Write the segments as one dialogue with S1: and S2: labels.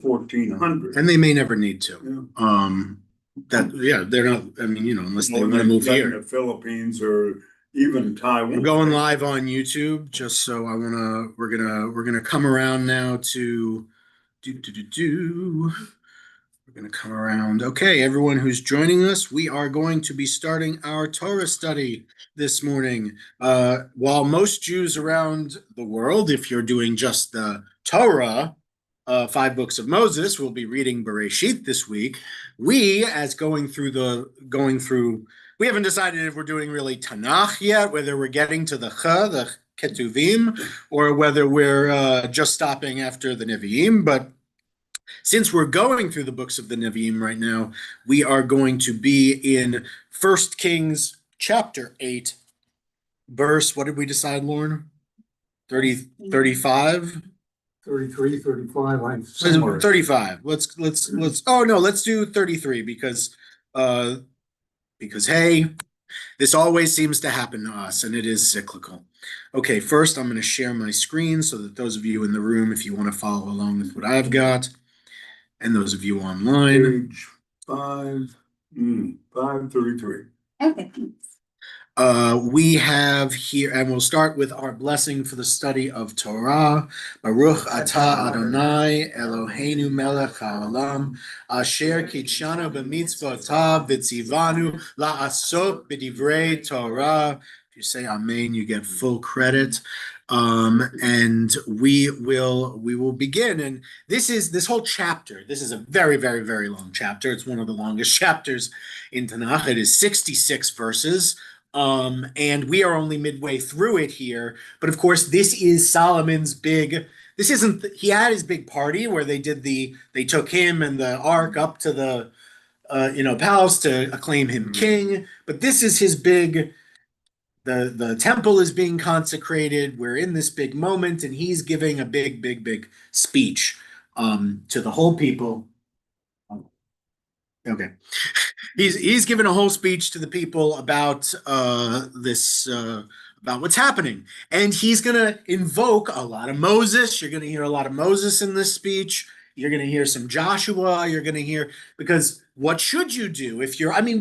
S1: 1400.
S2: And they may never need to. They're not, I mean, unless they want to move
S1: Like
S2: here.
S1: the Philippines or even Taiwan.
S2: We're going live on YouTube, just so we're gonna come around now to we're gonna come around. Okay, everyone who's joining us, we are going to be starting our Torah study this morning. While most Jews around the world, if you're doing just the Torah, 5 books of Moses, we'll be reading Bereshit this week. We, as going through, we haven't decided if we're doing really Tanakh yet, whether we're getting to the Ketuvim, or whether we're just stopping after the Nevi'im. But since we're going through the books of the Nevi'im right now, we are going to be in 1 Kings chapter 8, verse, what did we decide, Lauren? 35?
S3: 33, 35,
S2: 35. Let's do 33 because hey, this always seems to happen to us and it is cyclical. Okay, first I'm going to share my screen so that those of you in the room, if you want to follow along with what I've got, and those of you online.
S1: Page 533.
S4: Okay.
S2: We have here, and we'll start with our blessing for the study of Torah. Baruch atah Adonai Eloheinu melech haolam asher kitshanu b'mitzvotav v'tzivanu la'asot b'divrei Torah. If you say Amen, you get full credit. And we will begin. And this whole chapter. This is a very, very, very long chapter. It's one of the longest chapters in Tanakh. It is 66 verses. And we are only midway through it here. But of course, this is Solomon's he had his big party where they took him and the ark up to the, palace to acclaim him king. But this is his the temple is being consecrated. We're in this big moment and he's giving a big, big, big speech, to the whole people. Okay. He's given a whole speech to the people about about what's happening. And he's gonna invoke a lot of Moses. You're gonna hear a lot of Moses in this speech. You're gonna hear some Joshua. You're gonna hear, because what should you do we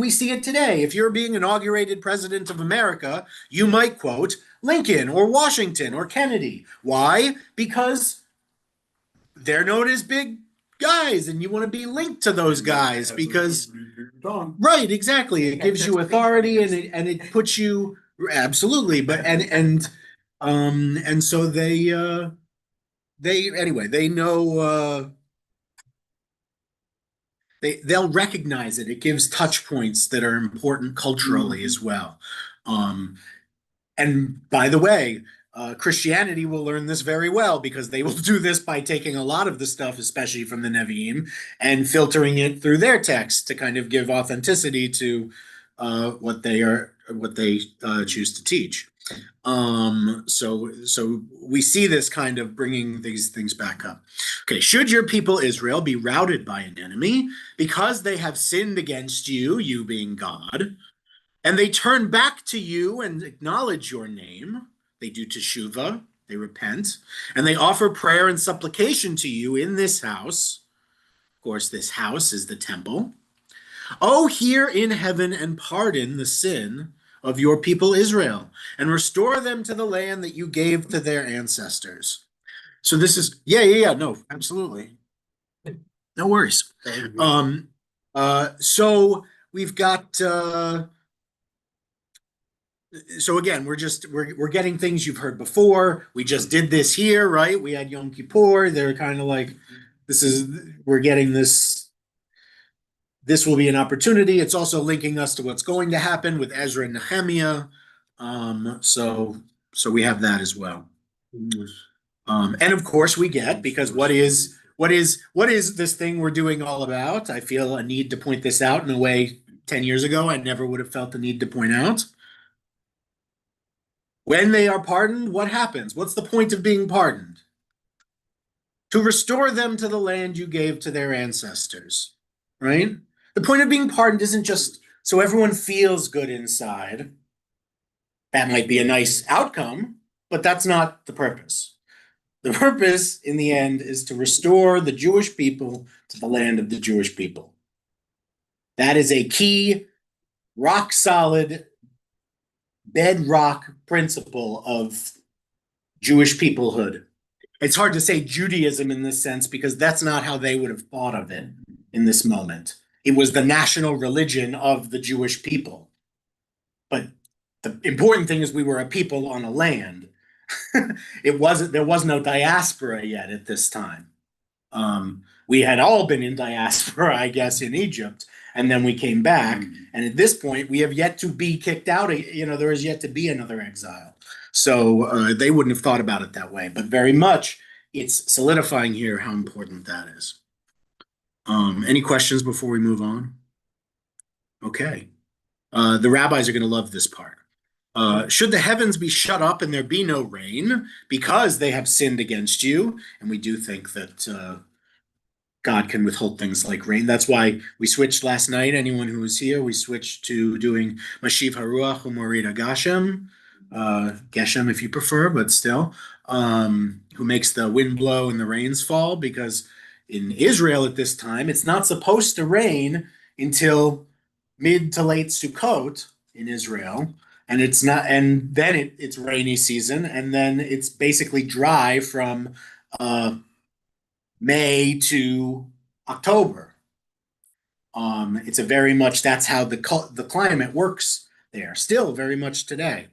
S2: see it today. If you're being inaugurated president of America, you might quote Lincoln or Washington or Kennedy. Why? Because they're known as big guys and you want to be linked to those guys because right, exactly, it gives you authority and it puts you absolutely, but and so they know, they'll recognize it. It gives touch points that are important culturally as well. And by the way, Christianity will learn this very well because they will do this by taking a lot of the stuff, especially from the Nevi'im, and filtering it through their text to kind of give authenticity to what they choose to teach. So we see this kind of bringing these things back up. Okay, should your people Israel be routed by an enemy because they have sinned against you, you being God, and they turn back to you and acknowledge your name, they do teshuvah, they repent, and they offer prayer and supplication to you in this house. Of course, this house is the temple. Oh, hear in heaven and pardon the sin of your people Israel, and restore them to the land that you gave to their ancestors. So this is, no, absolutely. No worries. So we've got, so again, we're getting things you've heard before. We just did this here, right? We had Yom Kippur. They're kind of like, we're getting this. This will be an opportunity. It's also linking us to what's going to happen with Ezra and Nehemiah. So we have that as well. And of course we get, because what is this thing we're doing all about? I feel a need to point this out in a way 10 years ago I never would have felt the need to point out. When they are pardoned, what happens? What's the point of being pardoned? To restore them to the land you gave to their ancestors, right? The point of being pardoned isn't just so everyone feels good inside. That might be a nice outcome, but that's not the purpose. The purpose in the end is to restore the Jewish people to the land of the Jewish people. That is a key, rock solid, bedrock principle of Jewish peoplehood. It's hard to say Judaism in this sense because that's not how they would have thought of it in this moment. It was the national religion of the Jewish people. But the important thing is we were a people on a land. There was no diaspora yet at this time. We had all been in diaspora, I guess, in Egypt, and then we came back. And at this point, we have yet to be kicked out. There is yet to be another exile. So they wouldn't have thought about it that way, but very much it's solidifying here how important that is. Any questions before we move on? Okay. The rabbis are going to love this part. Should the heavens be shut up and there be no rain because they have sinned against you? And we do think that God can withhold things like rain. That's why we switched last night. Anyone who was here, we switched to doing Mashiv Haruach U'Morida Gashem. Geshem if you prefer, but still, who makes the wind blow and the rains fall, because in Israel at this time, it's not supposed to rain until mid to late Sukkot in Israel. And it's not, and then it's rainy season, and then it's basically dry from May to October. It's a very much, that's how the climate works there, still very much today.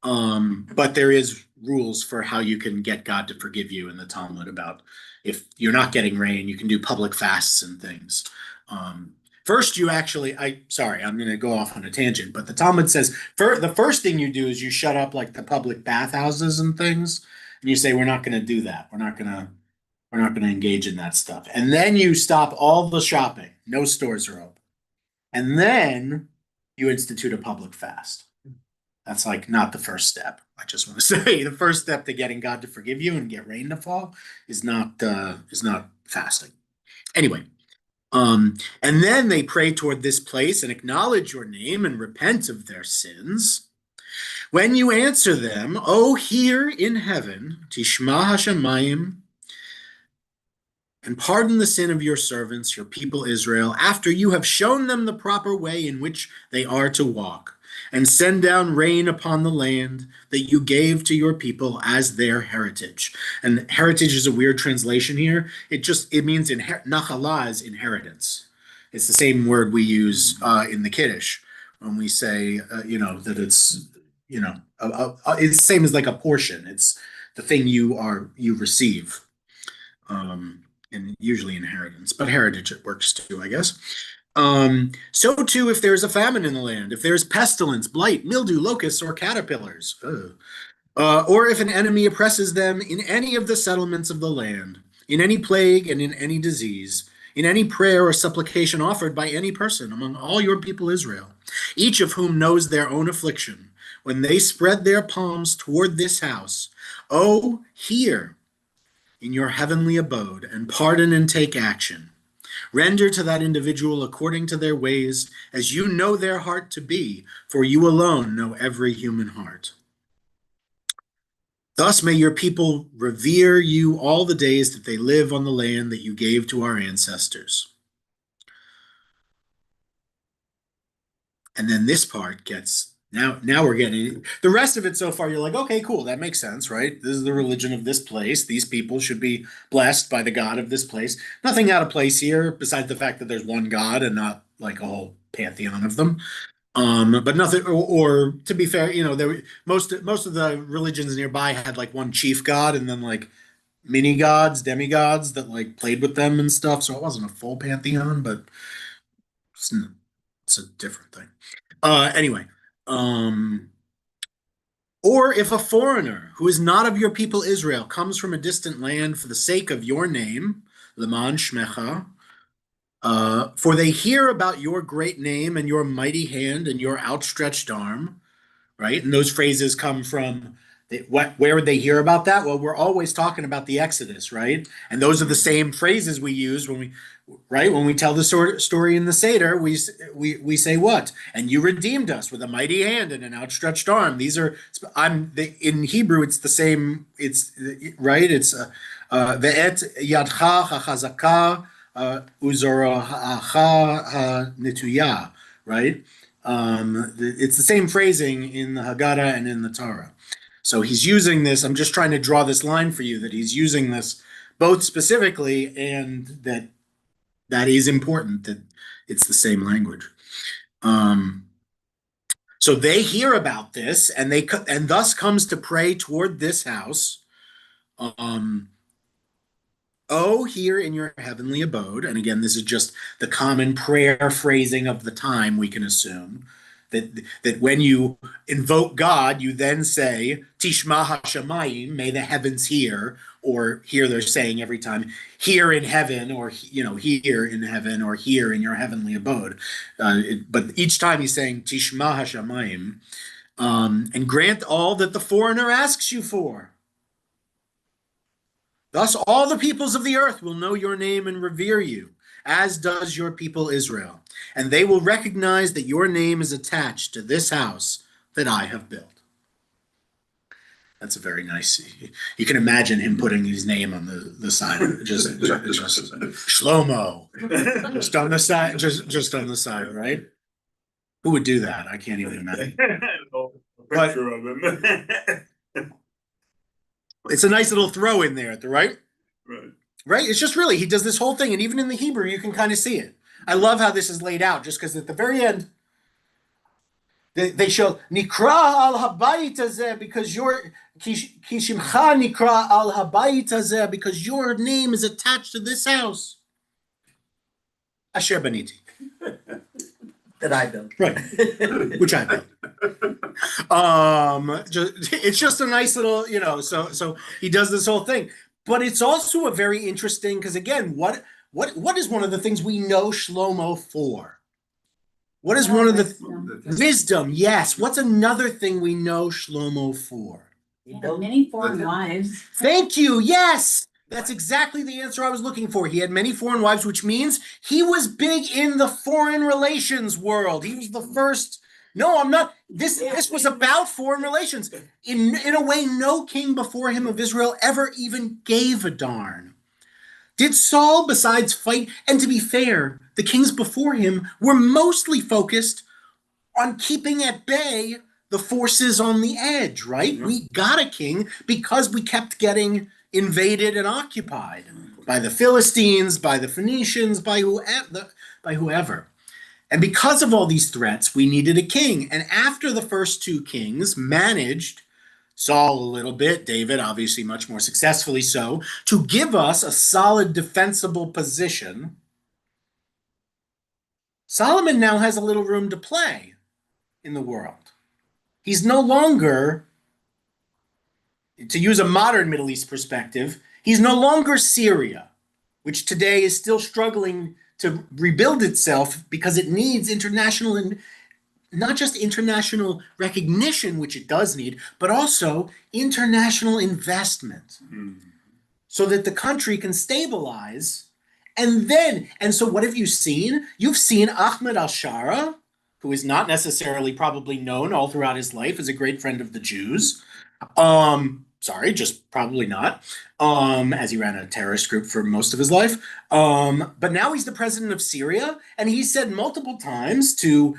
S2: But there is rules for how you can get God to forgive you in the Talmud about if you're not getting rain, you can do public fasts and things. First, you actually, I'm going to go off on a tangent, but the Talmud says the first thing you do is you shut up like the public bathhouses and things, and you say, we're not going to do that. We're not going to engage in that stuff. And then you stop all the shopping. No stores are open. And then you institute a public fast. That's like not the first step. I just want to say the first step to getting God to forgive you and get rain to fall is not fasting. Anyway, and then they pray toward this place and acknowledge your name and repent of their sins. When you answer them, O here in heaven, Tishma Hashemayim, and pardon the sin of your servants, your people Israel, after you have shown them the proper way in which they are to walk, and send down rain upon the land that you gave to your people as their heritage. And heritage is a weird translation here. It means nachala is inheritance. It's the same word we use in the Kiddush when we say, that it's, it's the same as like a portion. It's the thing you receive. And usually inheritance, but heritage it works too, I guess. So too, if there is a famine in the land, if there is pestilence, blight, mildew, locusts, or caterpillars, or if an enemy oppresses them in any of the settlements of the land, in any plague and in any disease, in any prayer or supplication offered by any person among all your people Israel, each of whom knows their own affliction, when they spread their palms toward this house, hear in your heavenly abode, and pardon and take action. Render to that individual according to their ways, as you know their heart to be, for you alone know every human heart. Thus may your people revere you all the days that they live on the land that you gave to our ancestors. And then this part gets, now we're getting, the rest of it so far, you're like, okay, cool, that makes sense, right? This is the religion of this place. These people should be blessed by the God of this place. Nothing out of place here, besides the fact that there's one God and not like a whole pantheon of them. But nothing, or to be fair, most of the religions nearby had like one chief god and then like mini gods, demigods that like played with them and stuff. So it wasn't a full pantheon, but it's a different thing. Anyway. Or if a foreigner who is not of your people Israel comes from a distant land for the sake of your name, Leman Shmecha, for they hear about your great name and your mighty hand and your outstretched arm, right? And those phrases come from Where would they hear about that? Well, we're always talking about the Exodus, right? And those are the same phrases we use when we tell the story in the Seder. We say what? And you redeemed us with a mighty hand and an outstretched arm. These are in Hebrew. It's the same. It's right. It's ve'et yadcha hachazaka uzoracha netuya. Right. It's the same phrasing in the Haggadah and in the Torah. So he's using this. I'm just trying to draw this line for you that he's using this both specifically and that is important that it's the same language. So they hear about this and thus comes to pray toward this house. Oh, here in your heavenly abode. And again, this is just the common prayer phrasing of the time, we can assume. That when you invoke God, you then say, Tishma hashamayim, may the heavens hear, or here they're saying every time, here in heaven, or, here in heaven, or here in your heavenly abode. But each time he's saying, Tishma hashamayim, and grant all that the foreigner asks you for. Thus all the peoples of the earth will know your name and revere you, as does your people Israel. And they will recognize that your name is attached to this house that I have built. That's a very nice. You can imagine him putting his name on the side, just Shlomo, just on the side, just on the side, right? Who would do that? I can't even imagine.
S1: Picture of him.
S2: It's a nice little throw in there, right?
S1: Right.
S2: Right? It's just really, he does this whole thing, and even in the Hebrew, you can kind of see it. I love how this is laid out, just because at the very end, they show Nikra al habayit hazeh because your Kishimcha Nikra al habayit hazeh because your name is attached to this house. Asher baniti.
S4: That I built.
S2: Right. Which I built. It's just a nice little, so he does this whole thing. But it's also a very interesting, because again, what is one of the things we know Shlomo for? What is one of the wisdom? Yes. What's another thing we know Shlomo for?
S4: He
S5: Had
S4: built
S5: many foreign wives.
S2: Thank you. Yes. That's exactly the answer I was looking for. He had many foreign wives, which means he was big in the foreign relations world. He was the first. No, I'm not. This was about foreign relations. In a way, no king before him of Israel ever even gave a darn. Did Saul, besides fight, and to be fair, the kings before him were mostly focused on keeping at bay the forces on the edge, right?
S1: Yeah.
S2: We got a king because we kept getting invaded and occupied by the Philistines, by the Phoenicians, by whoever. And because of all these threats, we needed a king. And after the first two kings managed, Saul a little bit, David obviously much more successfully so, to give us a solid defensible position, Solomon now has a little room to play in the world. He's no longer, to use a modern Middle East perspective, he's no longer Syria, which today is still struggling to rebuild itself because it needs international, and not just international recognition, which it does need, but also international investment so that the country can stabilize. And so what have you seen? You've seen Ahmed al-Shara, who is not necessarily probably known all throughout his life as a great friend of the Jews. Just probably not, as he ran a terrorist group for most of his life. But now he's the president of Syria, and he said multiple times to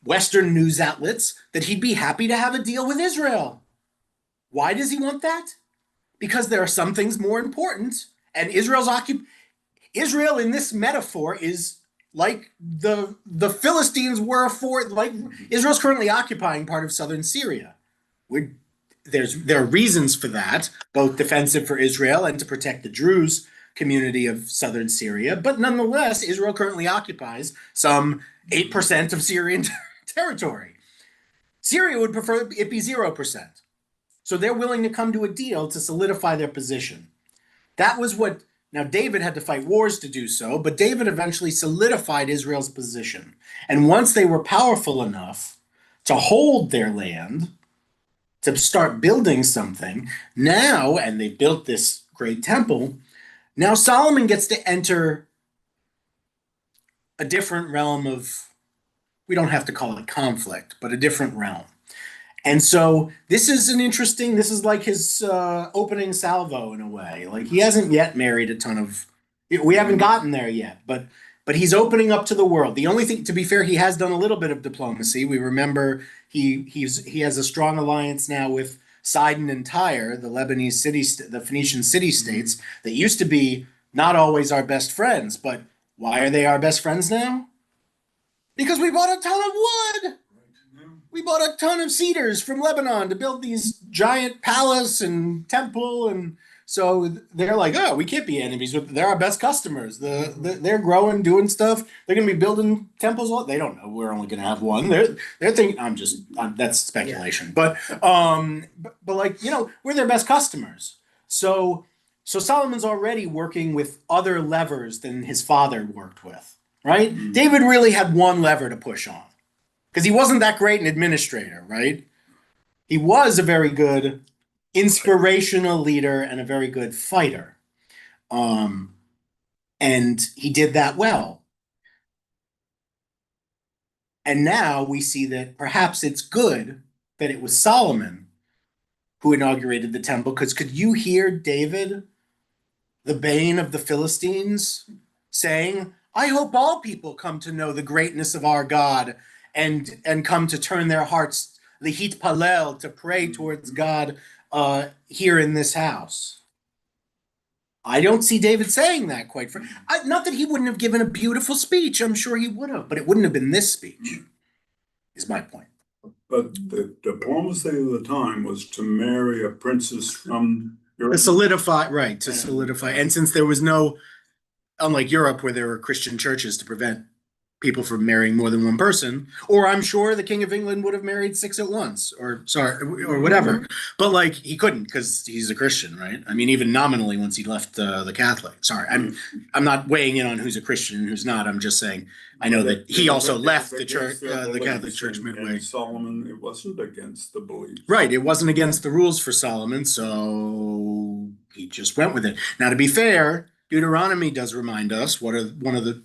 S2: Western news outlets that he'd be happy to have a deal with Israel. Why does he want that? Because there are some things more important, and Israel in this metaphor is like the Philistines were Israel's currently occupying part of southern Syria. There are reasons for that, both defensive for Israel and to protect the Druze community of southern Syria. But nonetheless, Israel currently occupies some 8% of Syrian territory. Syria would prefer it be 0%. So they're willing to come to a deal to solidify their position. That was what. Now, David had to fight wars to do so, but David eventually solidified Israel's position. And once they were powerful enough to hold their land, to start building something. Now, and they built this great temple. Now Solomon gets to enter a different realm of, we don't have to call it conflict, but a different realm. And so this is this is like his opening salvo in a way. Like he hasn't yet married a ton of, we haven't gotten there yet, but he's opening up to the world. The only thing, to be fair, he has done a little bit of diplomacy. We remember he has a strong alliance now with Sidon and Tyre, the Lebanese city, the Phoenician city states that used to be not always our best friends. But why are they our best friends now? Because we bought a ton of wood. We bought a ton of cedars from Lebanon to build these giant palace and temple, and so they're like, oh, we can't be enemies with. They're our best customers. They're growing, doing stuff. They're gonna be building temples. They don't know we're only gonna have one. They're thinking. That's speculation, but like we're their best customers. So Solomon's already working with other levers than his father worked with. Right? Mm-hmm. David really had one lever to push on. Because he wasn't that great an administrator, right? He was a very good inspirational leader and a very good fighter. And he did that well. And now we see that perhaps it's good that it was Solomon who inaugurated the temple, because could you hear David, the bane of the Philistines, saying, I hope all people come to know the greatness of our God and come to turn their hearts, lihit palel, to pray towards God here in this house. I don't see David saying that not that he wouldn't have given a beautiful speech. I'm sure he would have, but it wouldn't have been this speech, is my point.
S1: But the diplomacy of the time was to marry a princess from Europe.
S2: To solidify. And since there was no, unlike Europe where there were Christian churches to prevent people from marrying more than one person, or I'm sure the King of England would have married 6 at once, or whatever. But like he couldn't because he's a Christian, right? I mean, even nominally once he left the Catholic. Sorry, I'm not weighing in on who's a Christian and who's not. I'm just saying I know that he also left the church, the Catholic Church midway.
S1: Solomon, it wasn't against the beliefs.
S2: Right, it wasn't against the rules for Solomon, so he just went with it. Now, to be fair, Deuteronomy does remind us what are one of the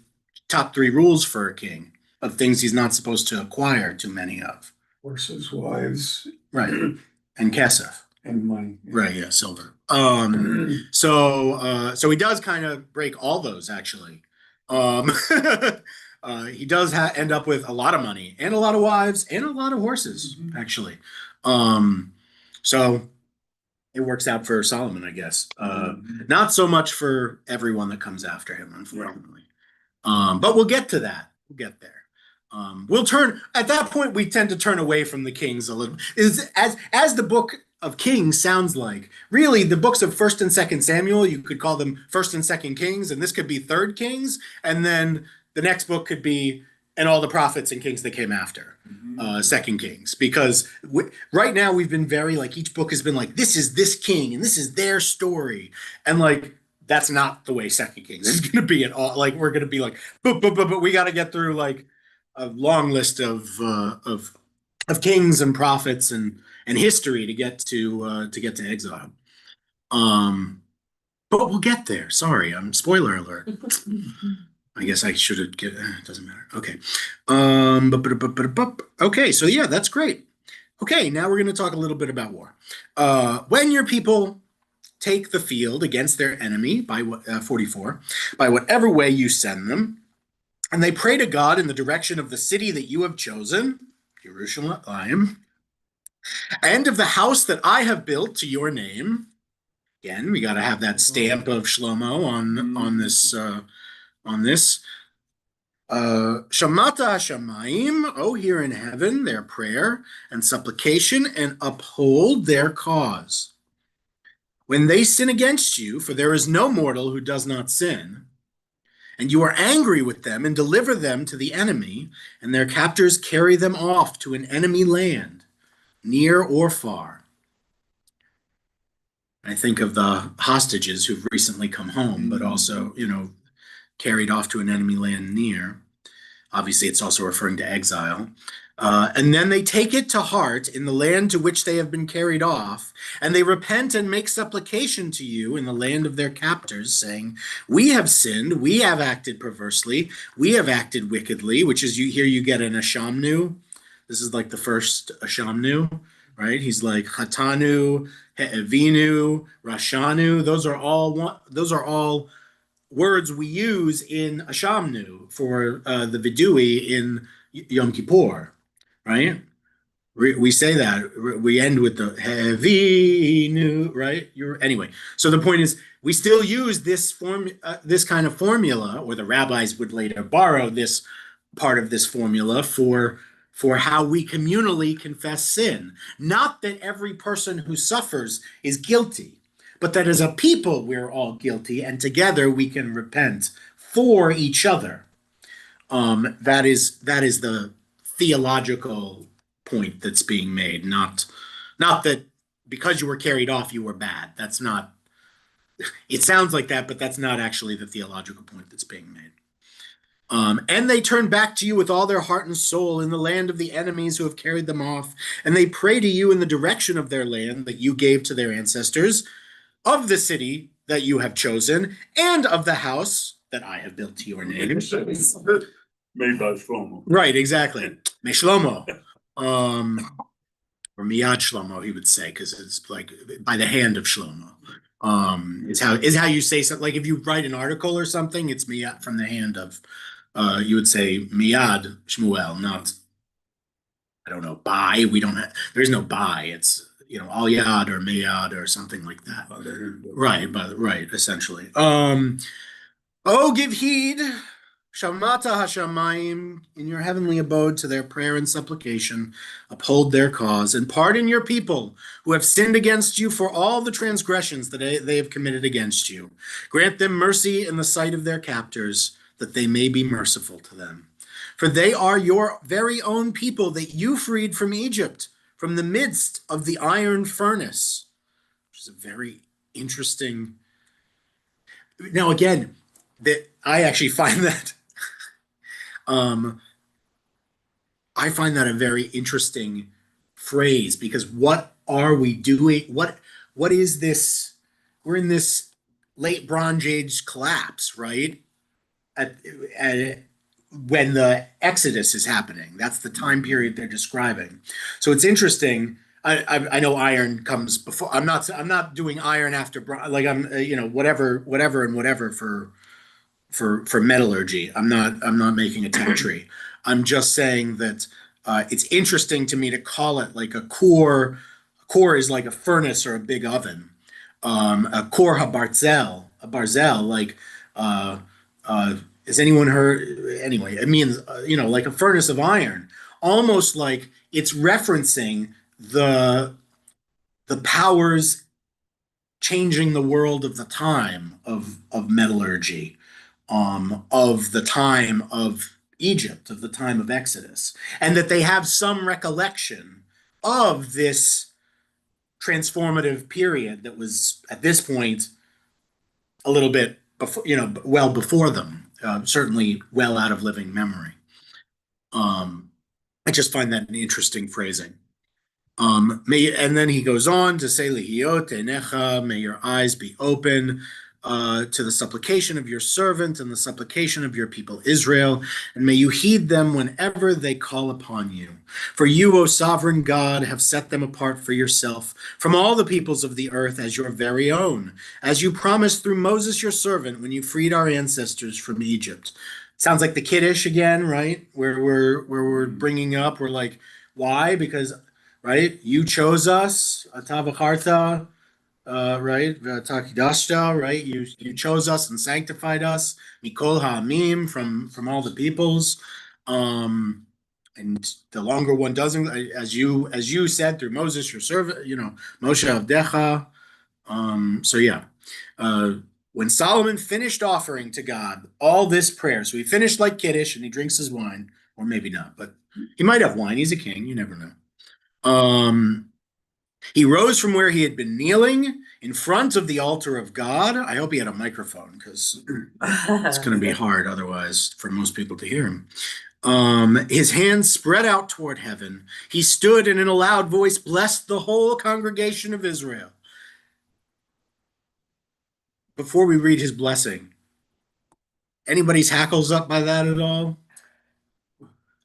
S2: top 3 rules for a king of things he's not supposed to acquire too many of.
S3: Horses, wives.
S2: Right. And kesef.
S3: And money.
S2: Right, yeah, silver. So he does kind of break all those, actually. He does end up with a lot of money and a lot of wives and a lot of horses, actually. So it works out for Solomon, I guess. Not so much for everyone that comes after him, unfortunately. But we'll get to that. We'll get there. We'll turn at that point. We tend to turn away from the kings a little. As the book of Kings sounds like. Really, the books of 1st and 2nd Samuel, you could call them 1st and 2nd Kings, and this could be 3rd Kings, and then the next book could be and all the prophets and kings that came after 2nd Kings, because right now we've been very like each book has been like this is this king and this is their story, and like that's not the way 2nd Kings is going to be at all. Like we're going to be like, but we got to get through like a long list of kings and prophets and history to get to exile. But we'll get there. Sorry, spoiler alert. I guess I should have. It doesn't matter. Okay. Okay. So yeah, that's great. Okay, now we're going to talk a little bit about war. When your people take the field against their enemy, by 44, by whatever way you send them, and they pray to God in the direction of the city that you have chosen, Jerusalem, and of the house that I have built to your name. Again, we got to have that stamp of Shlomo on this. Shamata Hashamayim, oh, hear in heaven their prayer and supplication, and uphold their cause. When they sin against you, for there is no mortal who does not sin, and you are angry with them and deliver them to the enemy, and their captors carry them off to an enemy land, near or far. I think of the hostages who've recently come home, but also, carried off to an enemy land near. Obviously, it's also referring to exile. And then they take it to heart in the land to which they have been carried off, and they repent and make supplication to you in the land of their captors, saying, we have sinned, we have acted perversely, we have acted wickedly, which is here you get an Ashamnu. This is like the first Ashamnu, right? He's like Hatanu, He'evinu, Rashanu. Those are all words we use in Ashamnu for the Vidui in Yom Kippur, right? We say that we end with the Hevinu, right? Anyway. So the point is, we still use this this kind of formula, or the rabbis would later borrow this part of this formula for how we communally confess sin. Not that every person who suffers is guilty, but that as a people we're all guilty, and together we can repent for each other. That is the theological point that's being made, not that because you were carried off you were bad. That's not, it sounds like that, but that's not actually the theological point that's being made. And they turn back to you with all their heart and soul in the land of the enemies who have carried them off, and they pray to you in the direction of their land that you gave to their ancestors, of the city that you have chosen, and of the house that I have built to your name.
S1: Made by Shlomo.
S2: Right, exactly. Me Shlomo. Or Miyad Shlomo, he would say, because it's like by the hand of Shlomo. Is how you say something. Like if you write an article or something, it's Miyad from the hand of. You would say Miyad Shmuel, not, I don't know, by. We don't have. There's no by. It's Al Yad or Miyad or something like that. Right, right, essentially. Oh, give heed. Shamata Hashamayim, in your heavenly abode, to their prayer and supplication, uphold their cause, and pardon your people who have sinned against you for all the transgressions that they have committed against you. Grant them mercy in the sight of their captors, that they may be merciful to them. For they are your very own people that you freed from Egypt, from the midst of the iron furnace, which is a very interesting. Now, again, that I actually find that. I find that a very interesting phrase, because what are we doing? What is this? We're in this late Bronze Age collapse, right? When the Exodus is happening, that's the time period they're describing. So it's interesting. I know iron comes before. I'm not doing iron after like I'm whatever for metallurgy. I'm not making a tech tree. I'm just saying that it's interesting to me to call it like a core. A core is like a furnace or a big oven. A core habarzel, a barzel, like has anyone heard? Anyway, it means like a furnace of iron, almost like it's referencing the powers changing the world of the time of metallurgy. Of the time of Egypt, of the time of Exodus, and that they have some recollection of this transformative period that was at this point a little bit before, well before them, certainly well out of living memory. I just find that an interesting phrasing. And then he goes on to say, Lihiot enecha, may your eyes be open to the supplication of your servant and the supplication of your people Israel, and may you heed them whenever they call upon you. For you, O sovereign God, have set them apart for yourself from all the peoples of the earth as your very own, as you promised through Moses your servant when you freed our ancestors from Egypt. Sounds like the Kiddush again, right? Where we're bringing up, we're like, why? Because, right, you chose us, Atavacharta, right, Takidashta, right? You chose us and sanctified us, Mikol Ha'amim, from all the peoples. And the longer one doesn't, as you said through Moses, your servant, Moshe Avdecha. So yeah. When Solomon finished offering to God all this prayer, so he finished like Kiddush and he drinks his wine, or maybe not, but he might have wine. He's a king. You never know. He rose from where he had been kneeling in front of the altar of God. I hope he had a microphone, because it's going to be hard otherwise for most people to hear him. His hands spread out toward heaven. He stood and in a loud voice blessed the whole congregation of Israel. Before we read his blessing, anybody's hackles up by that at all?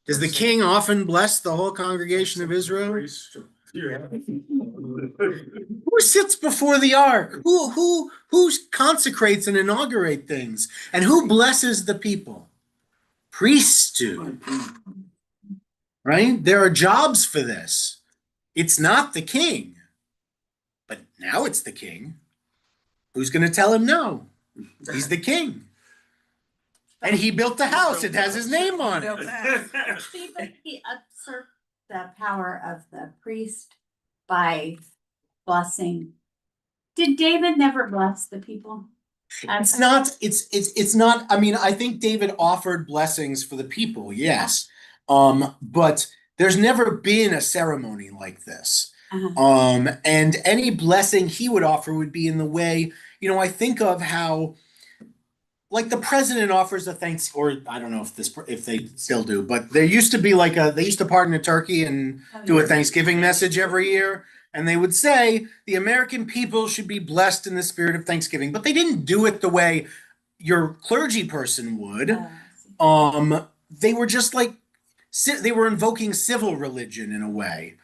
S2: Does the king often bless the whole congregation of Israel? Who sits before the ark? Who consecrates and inaugurates things? And who blesses the people? Priests do. Right? There are jobs for this. It's not the king. But now it's the king. Who's going to tell him no? He's the king. And he built the house. It has his name on it.
S5: See, but he usurped the power of the priest by blessing. Did David never bless the people?
S2: It's not, I mean, I think David offered blessings for the people, yes. But there's never been a ceremony like this. And any blessing he would offer would be in the way, I think of how, like, the president offers a thanks, or I don't know if they still do, but there used to be they used to pardon a turkey and do a Thanksgiving message every year. And they would say the American people should be blessed in the spirit of Thanksgiving, but they didn't do it the way your clergy person would. They were just like, they were invoking civil religion in a way,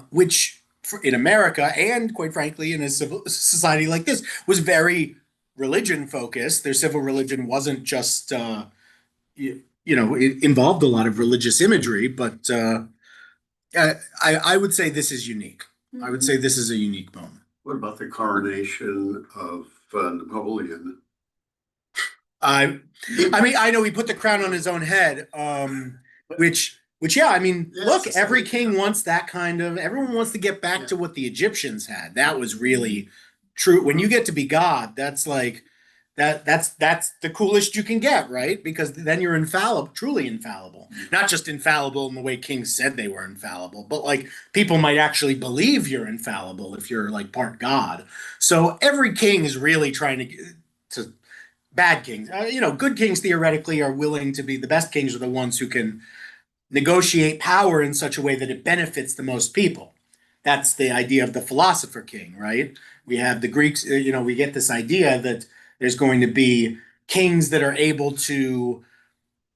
S2: which in America and quite frankly in a civil society like this was very religion focused. Their civil religion wasn't just, it involved a lot of religious imagery, but I would say this is unique. I would say this is a unique moment.
S6: What about the coronation of Napoleon?
S2: I mean, I know he put the crown on his own head, which yeah, I mean, look, every king wants that kind of. Everyone wants to get back to what the Egyptians had. That was really true. When you get to be God, that's like that's the coolest you can get, right? Because then you're infallible, truly infallible. Not just infallible in the way kings said they were infallible, but like people might actually believe you're infallible if you're like part God. So every king is really trying to bad kings. Good kings theoretically are willing to be the best kings are the ones who can negotiate power in such a way that it benefits the most people. That's the idea of the philosopher king, right? We have the Greeks, we get this idea that there's going to be kings that are able to,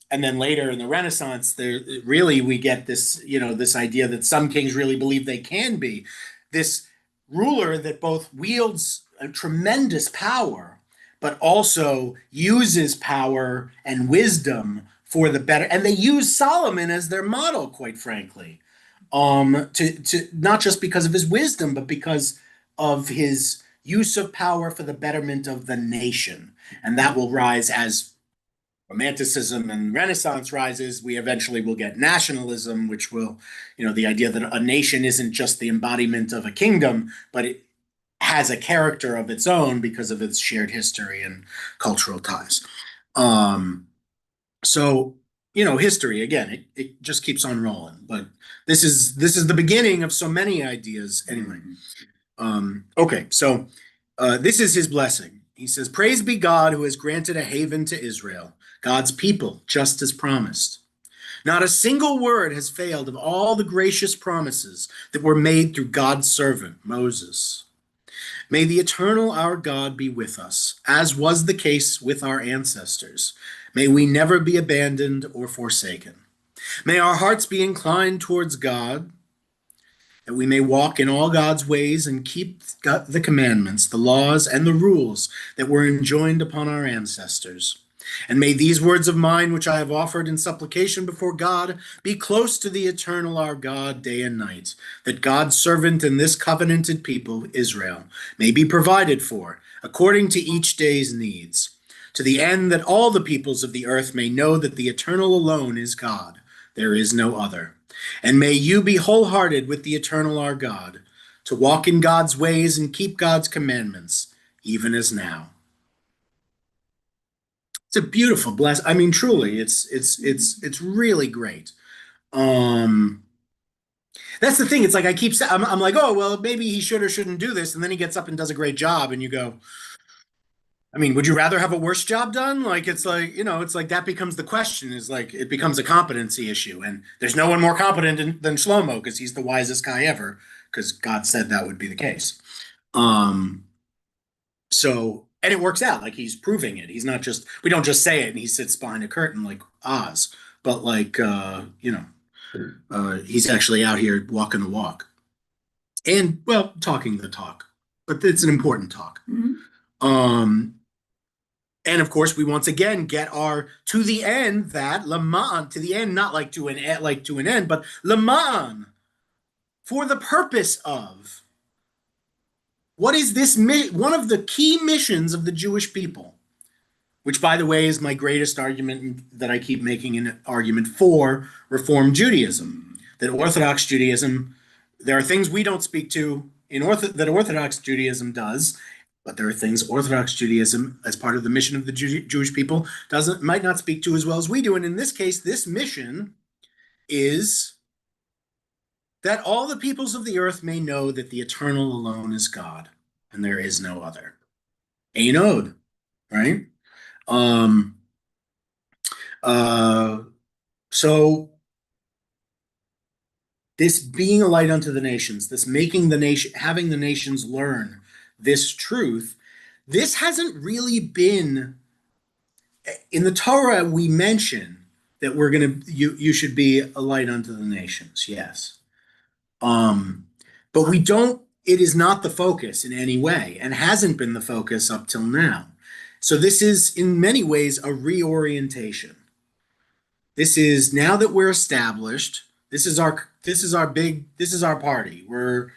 S2: and then later in the Renaissance, we get this, this idea that some kings really believe they can be this ruler that both wields a tremendous power, but also uses power and wisdom for the better. And they use Solomon as their model, quite frankly, to not just because of his wisdom, but because of his use of power for the betterment of the nation. And that will rise as Romanticism and Renaissance rises. We eventually will get nationalism, which will, the idea that a nation isn't just the embodiment of a kingdom, but it has a character of its own because of its shared history and cultural ties. So, history, again, it just keeps on rolling. But this is the beginning of so many ideas anyway. Okay, so this is his blessing. He says, "Praise be God who has granted a haven to Israel, God's people, just as promised. Not a single word has failed of all the gracious promises that were made through God's servant, Moses. May the eternal our God be with us, as was the case with our ancestors. May we never be abandoned or forsaken. May our hearts be inclined towards God, that we may walk in all God's ways and keep the commandments, the laws, and the rules that were enjoined upon our ancestors. And may these words of mine, which I have offered in supplication before God, be close to the eternal our God day and night, that God's servant and this covenanted people, Israel, may be provided for, according to each day's needs, to the end that all the peoples of the earth may know that the eternal alone is God. There is no other. And may you be wholehearted with the eternal our God, to walk in God's ways and keep God's commandments, even as now." It's a beautiful bless. I mean, truly, it's really great. That's the thing. It's like I'm like, oh well, maybe he should or shouldn't do this, and then he gets up and does a great job, and you go, I mean, would you rather have a worse job done? Like, it's like, it's like that becomes the question is like, it becomes a competency issue. And there's no one more competent than Shlomo because he's the wisest guy ever because God said that would be the case. And it works out like he's proving it. He's not just, we don't just say it and he sits behind a curtain like Oz, but like, he's actually out here walking the walk and, well, talking the talk, but it's an important talk. And of course, we once again get our to the end that Laman to the end, not like to an end, but Laman for the purpose of what is this? One of the key missions of the Jewish people, which, by the way, is my greatest argument that I keep making an argument for Reform Judaism. That Orthodox Judaism, there are things we don't speak to that Orthodox Judaism does. But there are things Orthodox Judaism, as part of the mission of the Jewish people, might not speak to as well as we do. And in this case, this mission is that all the peoples of the earth may know that the eternal alone is God, and there is no other. Ein od, right? So this being a light unto the nations, this making having the nations learn this truth, this hasn't really been in the Torah. We mention that you should be a light unto the nations, yes. But we don't, it is not the focus in any way and hasn't been the focus up till now. So this is in many ways a reorientation. This is now that we're established, this is our party. We're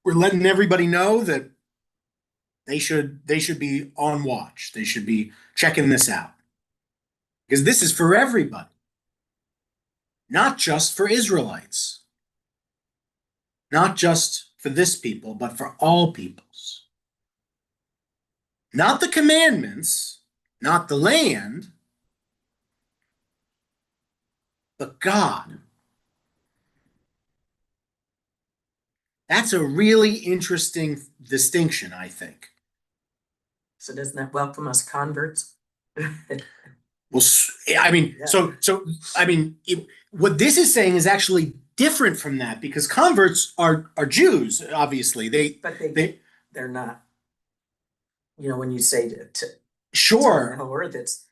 S2: letting everybody know that they should be on watch. They should be checking this out. Because this is for everybody. Not just for Israelites. Not just for this people, but for all peoples. Not the commandments, not the land, but God. That's a really interesting distinction, I think.
S4: So doesn't that welcome us converts?
S2: Well, I mean,
S4: yeah.
S2: what this is saying is actually different from that because converts are Jews, obviously.
S4: They're not. When you say
S2: sure,
S4: that's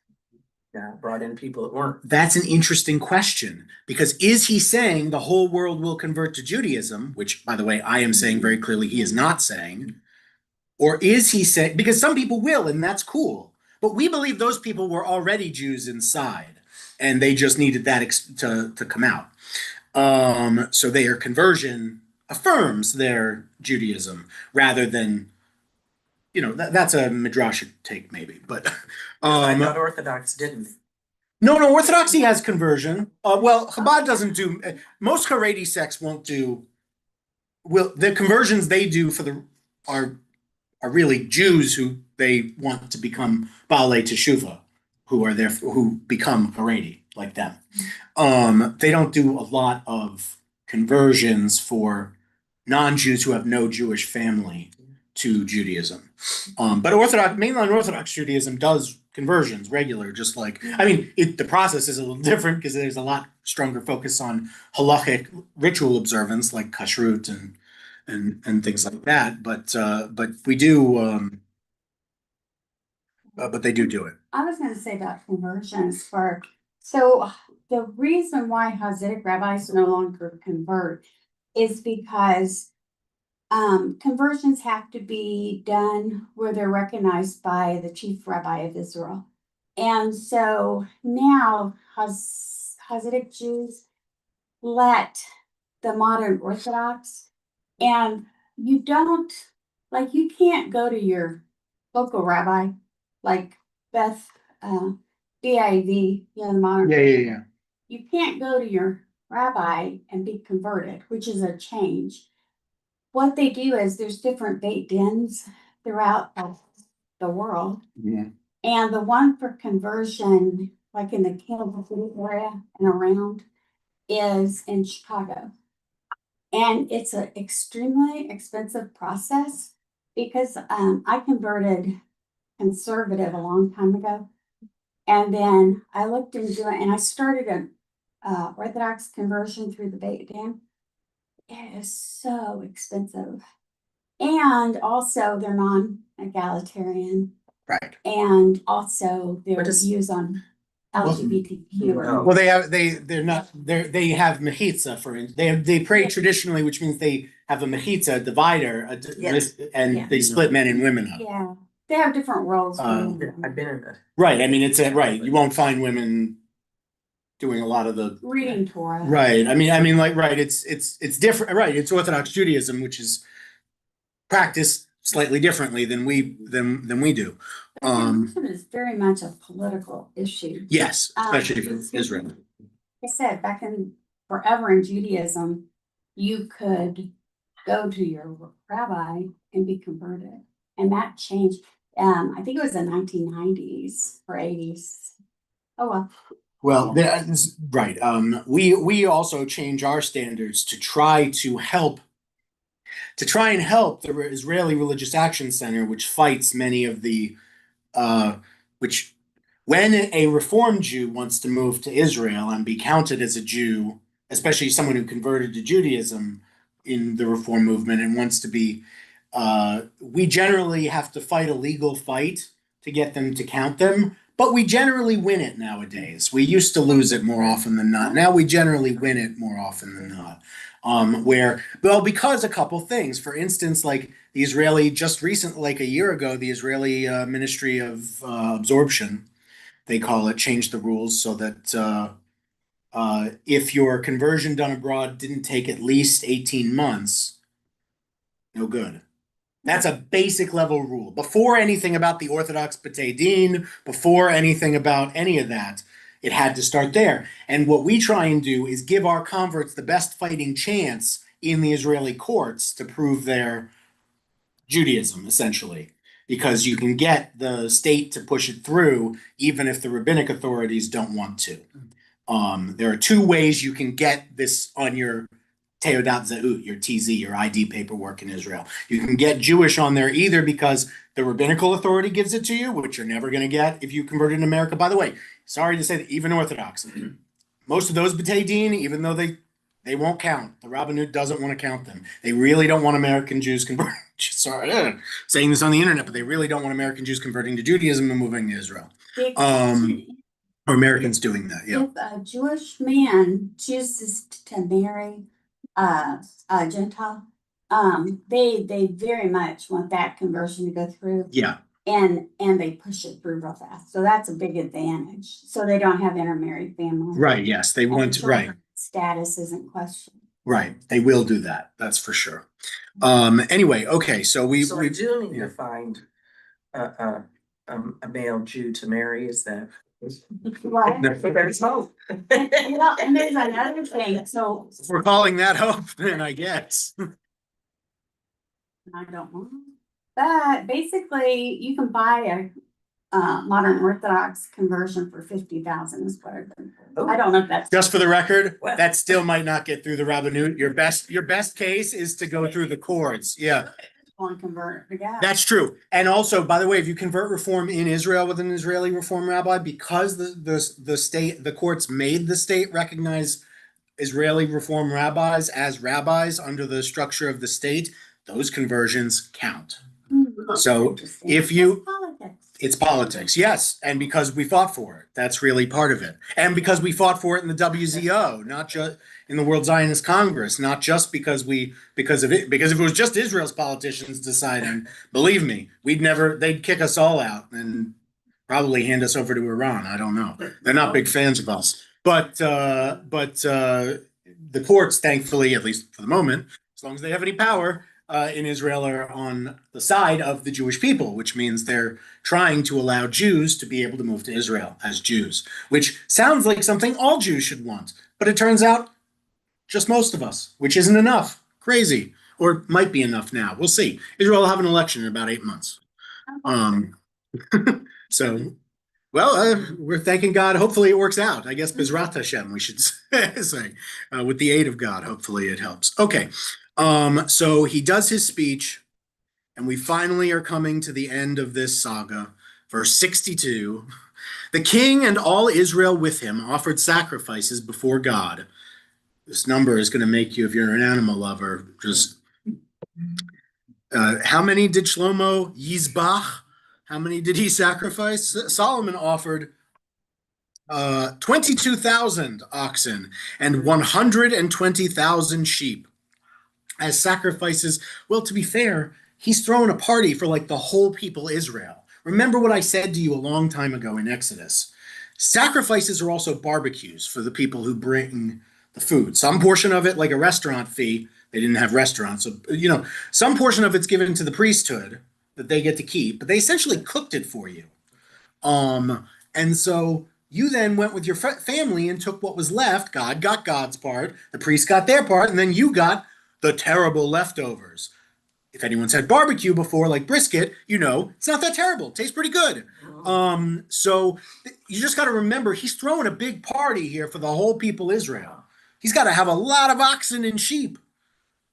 S4: brought in people that weren't.
S2: That's an interesting question because is he saying the whole world will convert to Judaism, which, by the way, I am saying very clearly he is not saying, or is he saying, because some people will, and that's cool, but we believe those people were already Jews inside and they just needed that to come out. So their conversion affirms their Judaism rather than, that's a midrashic take maybe, but
S4: I thought Orthodox didn't.
S2: No, Orthodoxy has conversion. Well, Chabad doesn't do. Most Haredi sects won't do. Well, the conversions they do are really Jews who they want to become Baalei Teshuvah, who become Haredi like them. They don't do a lot of conversions for non-Jews who have no Jewish family to Judaism. But mainline Orthodox Judaism does conversions regular, just like, the process is a little different because there's a lot stronger focus on halachic ritual observance like kashrut and things like that. But we do, but they do it.
S5: I was going to say about conversions so the reason why Hasidic rabbis no longer convert is because conversions have to be done where they're recognized by the chief rabbi of Israel. And so now Hasidic Jews let the modern Orthodox, and you can't go to your local rabbi, like Beth, BIV, the modern.
S2: Yeah.
S5: You can't go to your rabbi and be converted, which is a change. What they do is there's different Beit Dins throughout the world.
S2: Yeah.
S5: And the one for conversion, like in the Kansas City area and around, is in Chicago. And it's an extremely expensive process because I converted conservative a long time ago. And then I looked into it and I started an Orthodox conversion through the Beit Din. It is so expensive. And also they're non-egalitarian.
S2: Right.
S5: And also their
S4: What is-
S5: views on LGBTQ.
S4: Oh.
S2: Well, they have mechitza they pray traditionally, which means they have a mechitza divider,
S4: Yes.
S2: and
S5: Yeah.
S2: they split men and women up.
S5: Yeah, they have different roles. for
S2: Um,
S5: them.
S4: I've been in it.
S2: Right. I mean, right. You won't find women doing a lot of the
S5: Reading Torah.
S2: right. I mean, like, right. It's different. Right. It's Orthodox Judaism, which is practiced slightly differently than we do.
S5: But conversion is very much a political issue.
S2: Yes, especially for
S5: Like
S2: Israel.
S5: I said, back in forever in Judaism, you could go to your rabbi and be converted. And that changed, I think it was the 1990s or 80s. Oh, well.
S2: Well, right. We also change our standards to try and help the Israeli Religious Action Center, which fights many of the, which when a Reform Jew wants to move to Israel and be counted as a Jew, especially someone who converted to Judaism in the Reform movement and wants to be, we generally have to fight a legal fight to get them to count them. But we generally win it nowadays. We used to lose it more often than not. Now we generally win it more often than not. Because a couple things. For instance, like the Israeli, just recently, like a year ago, the Israeli Ministry of Absorption, they call it, changed the rules so that if your conversion done abroad didn't take at least 18 months, no good. That's a basic level rule. Before anything about the Orthodox B'tei Din, before anything about any of that, it had to start there. And what we try and do is give our converts the best fighting chance in the Israeli courts to prove their Judaism, essentially. Because you can get the state to push it through, even if the rabbinic authorities don't want to. There are two ways you can get this on your Teodat Zeut, your TZ, your ID paperwork in Israel. You can get Jewish on there either because the rabbinical authority gives it to you, which you're never going to get if you converted in America. By the way, sorry to say that even Orthodox, most of those B'tei Din, even though they won't count, the Rabbanut doesn't want to count them. They really don't want American Jews converting. Sorry, saying this on the internet, but they really don't want American Jews converting to Judaism and moving to Israel. Or Americans doing that, yeah.
S5: If a Jewish man chooses to marry a Gentile, they very much want that conversion to go through.
S2: Yeah.
S5: And they push it through real fast. So that's a big advantage. So they don't have intermarried families.
S2: Right, yes, they
S5: And
S2: want
S5: the
S2: to, right.
S5: children's status isn't questioned.
S2: Right, they will do that, that's for sure. Anyway, okay, so we
S4: I do need
S2: yeah.
S4: to find a male Jew to marry, is that?
S5: What?
S4: There's hope.
S5: Well, and there's another thing, so
S2: We're calling that hope then, I guess.
S5: I don't know. But basically, you can buy a modern Orthodox conversion for 50,000 is what I've been told. I don't know if that's.
S2: Just for the record,
S4: What?
S2: that still might not get through the Rabbanut. Your best case is to go through the courts, yeah.
S5: One convert, yeah.
S2: That's true. And also, by the way, if you convert reform in Israel with an Israeli reform rabbi, because the courts made the state recognize Israeli reform rabbis as rabbis under the structure of the state, those conversions count. So
S5: Interesting.
S2: if you-
S5: It's politics.
S2: It's politics, yes, and because we fought for it, that's really part of it. And because we fought for it in the WZO, not just in the World Zionist Congress, not just because of it, because if it was just Israel's politicians deciding, believe me, they'd kick us all out and probably hand us over to Iran. I don't know. They're not big fans of us. But the courts, thankfully, at least for the moment, as long as they have any power, in Israel are on the side of the Jewish people, which means they're trying to allow Jews to be able to move to Israel as Jews, which sounds like something all Jews should want. But it turns out just most of us, which isn't enough. Crazy. Or might be enough now. We'll see. Israel will have an election in about 8 months. So, well, we're thanking God. Hopefully it works out. I guess Bezrat Hashem, we should say, with the aid of God. Hopefully it helps. Okay. So he does his speech, and we finally are coming to the end of this saga. Verse 62, the king and all Israel with him offered sacrifices before God. This number is going to make you, if you're an animal lover, just how many did Shlomo Yizbach? How many did he sacrifice? Solomon offered 22,000 oxen and 120,000 sheep as sacrifices. Well, to be fair, he's throwing a party for like the whole people Israel. Remember what I said to you a long time ago in Exodus. Sacrifices are also barbecues for the people who bring the food. Some portion of it, like a restaurant fee, they didn't have restaurants. So, some portion of it's given to the priesthood that they get to keep, but they essentially cooked it for you. And so you then went with your family and took what was left. God got God's part, the priest got their part, and then you got the terrible leftovers. If anyone's had barbecue before, like brisket, it's not that terrible. It tastes pretty good. So you just got to remember, he's throwing a big party here for the whole people Israel. He's got to have a lot of oxen and sheep.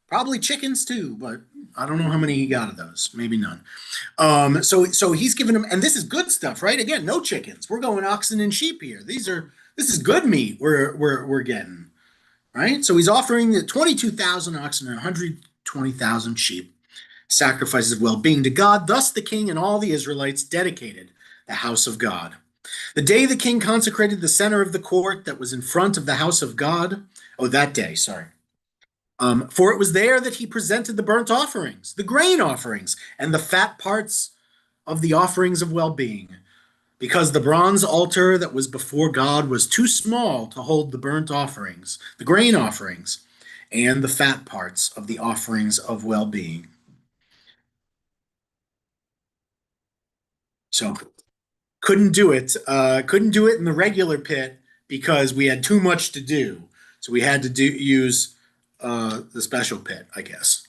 S2: Probably chickens too, but I don't know how many he got of those. Maybe none. So he's giving them, and this is good stuff, right? Again, no chickens. We're going oxen and sheep here. This is good meat we're getting, right? So he's offering the 22,000 oxen and 120,000 sheep, sacrifices of well-being to God. Thus the king and all the Israelites dedicated the house of God. The day the king consecrated the center of the court that was in front of the house of God. Oh, that day, sorry. For it was there that he presented the burnt offerings, the grain offerings, and the fat parts of the offerings of well-being, because the bronze altar that was before God was too small to hold the burnt offerings, the grain offerings, and the fat parts of the offerings of well-being. So couldn't do it in the regular pit because we had too much to do. So we had to use the special pit, I guess.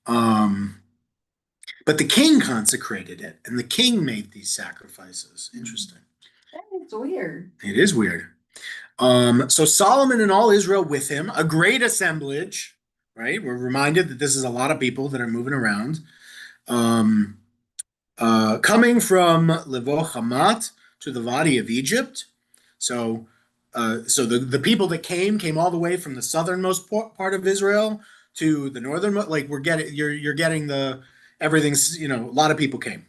S2: But the king consecrated it, and the king made these sacrifices. Interesting.
S5: That is weird.
S2: It is weird. So Solomon and all Israel with him, a great assemblage, right? We're reminded that this is a lot of people that are moving around. Coming from Levo Hamat to the Valley of Egypt. So the people that came all the way from the southernmost part of Israel to the northernmost. Like you're getting the everything's. A lot of people came.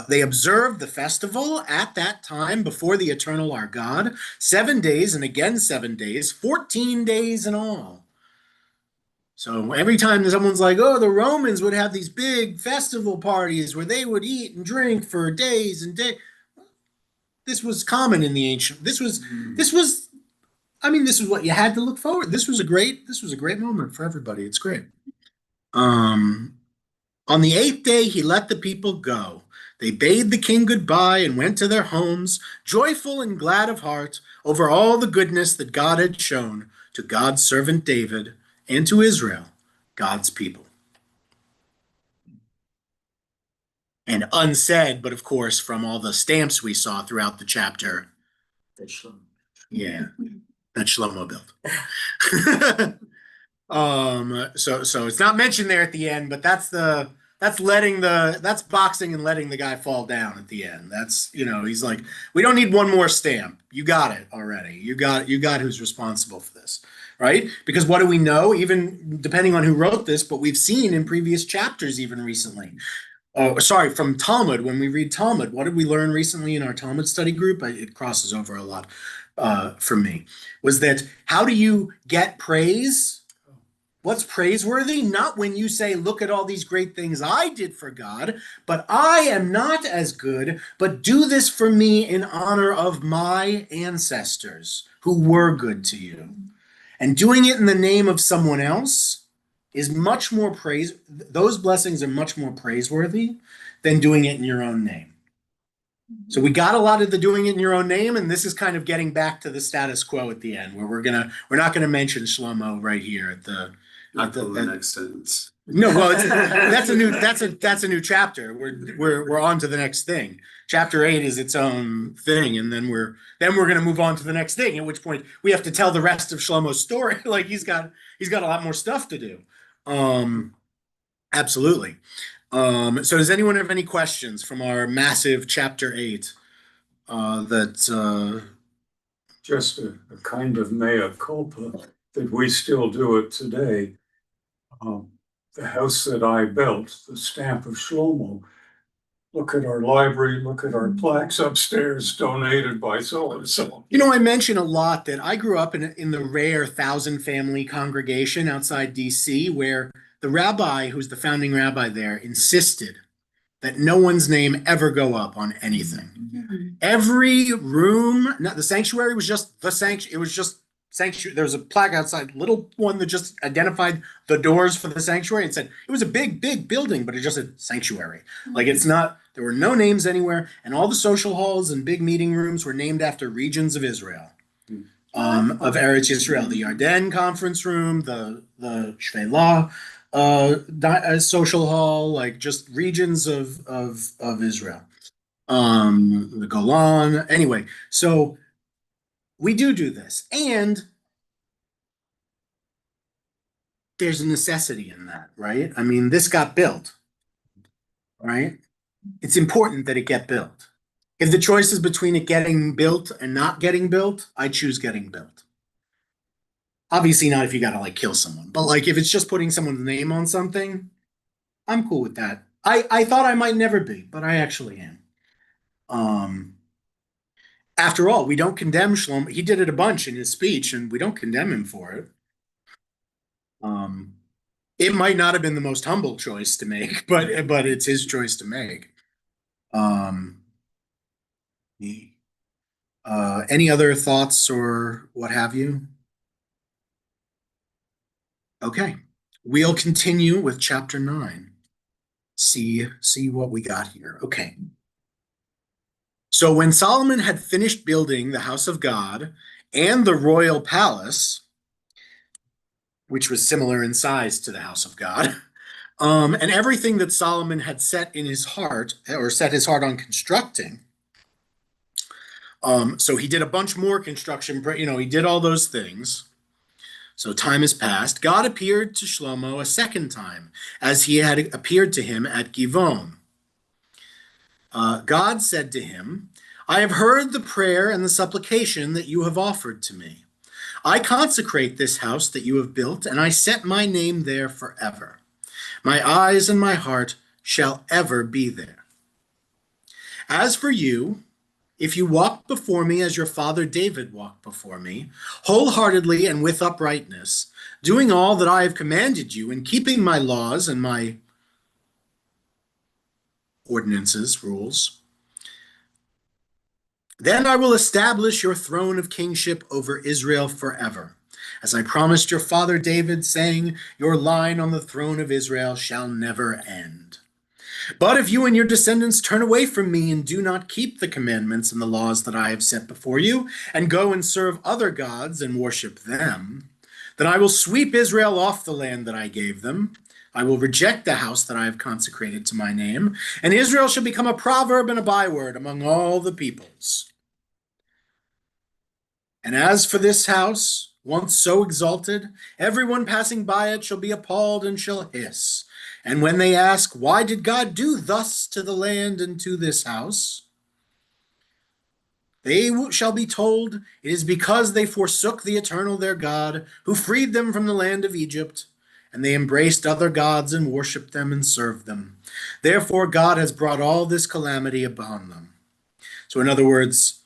S2: They observed the festival at that time before the eternal our God, 7 days and again 7 days, 14 days in all. So every time someone's like, oh, the Romans would have these big festival parties where they would eat and drink for days and days. This was common in the ancient. This was what you had to look forward. This was a great moment for everybody. It's great. On the 8th day, he let the people go. They bade the king goodbye and went to their homes, joyful and glad of heart over all the goodness that God had shown to God's servant David and to Israel, God's people. And unsaid, but of course, from all the stamps we saw throughout the chapter. Yeah, that Shlomo built. So it's not mentioned there at the end, but that's boxing and letting the guy fall down at the end. That's, he's like, we don't need one more stamp. You got it already. You got who's responsible for this, right? Because what do we know? Even depending on who wrote this, but we've seen in previous chapters, even recently. From Talmud, when we read Talmud, what did we learn recently in our Talmud study group? It crosses over a lot for me. Was that how do you get praise? What's praiseworthy? Not when you say, look at all these great things I did for God, but I am not as good, but do this for me in honor of my ancestors who were good to you. And doing it in the name of someone else is much more those blessings are much more praiseworthy than doing it in your own name. So we got a lot of the doing it in your own name, and this is kind of getting back to the status quo at the end, where we're not gonna mention Shlomo right here at the
S6: next sentence.
S2: No, well, that's a new chapter. We're on to the next thing. Chapter 8 is its own thing, and then we're gonna move on to the next thing. At which point we have to tell the rest of Shlomo's story. Like he's got a lot more stuff to do. Absolutely. So does anyone have any questions from our massive chapter 8?
S3: Just a kind of mea culpa that we still do it today. The house that I built, the stamp of Shlomo. Look at our library, look at our plaques upstairs donated by so and so.
S2: You know, I mention a lot that I grew up in the rare 1,000-family congregation outside DC, where the rabbi, who's the founding rabbi there, insisted that no one's name ever go up on anything. Every room, the sanctuary was just the sanctuary. It was just sanctuary. There was a plaque outside, little one that just identified the doors for the sanctuary and said it was a big, big building, but it just said sanctuary. Like it's not. There were no names anywhere, and all the social halls and big meeting rooms were named after regions of Israel, of Eretz Yisrael. The Yarden Conference Room, the Shvela social hall, like just regions of Israel. The Golan. Anyway, so we do this, and there's a necessity in that, right? I mean, this got built, right? It's important that it get built. If the choice is between it getting built and not getting built, I choose getting built. Obviously not if you gotta like kill someone, but like if it's just putting someone's name on something, I'm cool with that. I thought I might never be, but I actually am. After all, we don't condemn Shlomo. He did it a bunch in his speech, and we don't condemn him for it. It might not have been the most humble choice to make, but it's his choice to make. Any other thoughts or what have you? Okay, we'll continue with chapter 9. See what we got here. Okay. So when Solomon had finished building the house of God and the royal palace, which was similar in size to the house of God, and everything that Solomon had set in his heart, or set his heart on constructing. So he did a bunch more construction, he did all those things. So time has passed. God appeared to Shlomo a second time, as he had appeared to him at Givon. God said to him, I have heard the prayer and the supplication that you have offered to me. I consecrate this house that you have built, and I set my name there forever. My eyes and my heart shall ever be there. As for you, if you walk before me as your father David walked before me, wholeheartedly and with uprightness, doing all that I have commanded you and keeping my laws and my ordinances, rules, then I will establish your throne of kingship over Israel forever, as I promised your father David, saying, your line on the throne of Israel shall never end. But if you and your descendants turn away from me and do not keep the commandments and the laws that I have set before you, and go and serve other gods and worship them, then I will sweep Israel off the land that I gave them. I will reject the house that I have consecrated to my name, and Israel shall become a proverb and a byword among all the peoples. And as for this house, once so exalted, everyone passing by it shall be appalled and shall hiss. And when they ask, why did God do thus to the land and to this house? They shall be told, it is because they forsook the eternal their God, who freed them from the land of Egypt, and they embraced other gods and worshipped them and served them. Therefore God has brought all this calamity upon them. So in other words,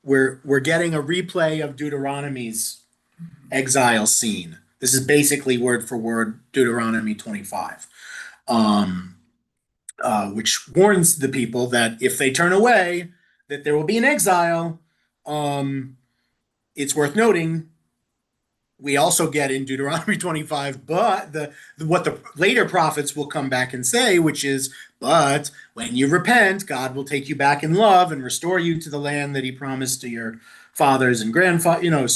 S2: we're getting a replay of Deuteronomy's exile scene. This is basically word for word Deuteronomy 25, which warns the people that if they turn away, that there will be an exile. It's worth noting, we also get in Deuteronomy 25, but what the later prophets will come back and say, which is, but when you repent, God will take you back in love and restore you to the land that he promised to your fathers and grandfathers.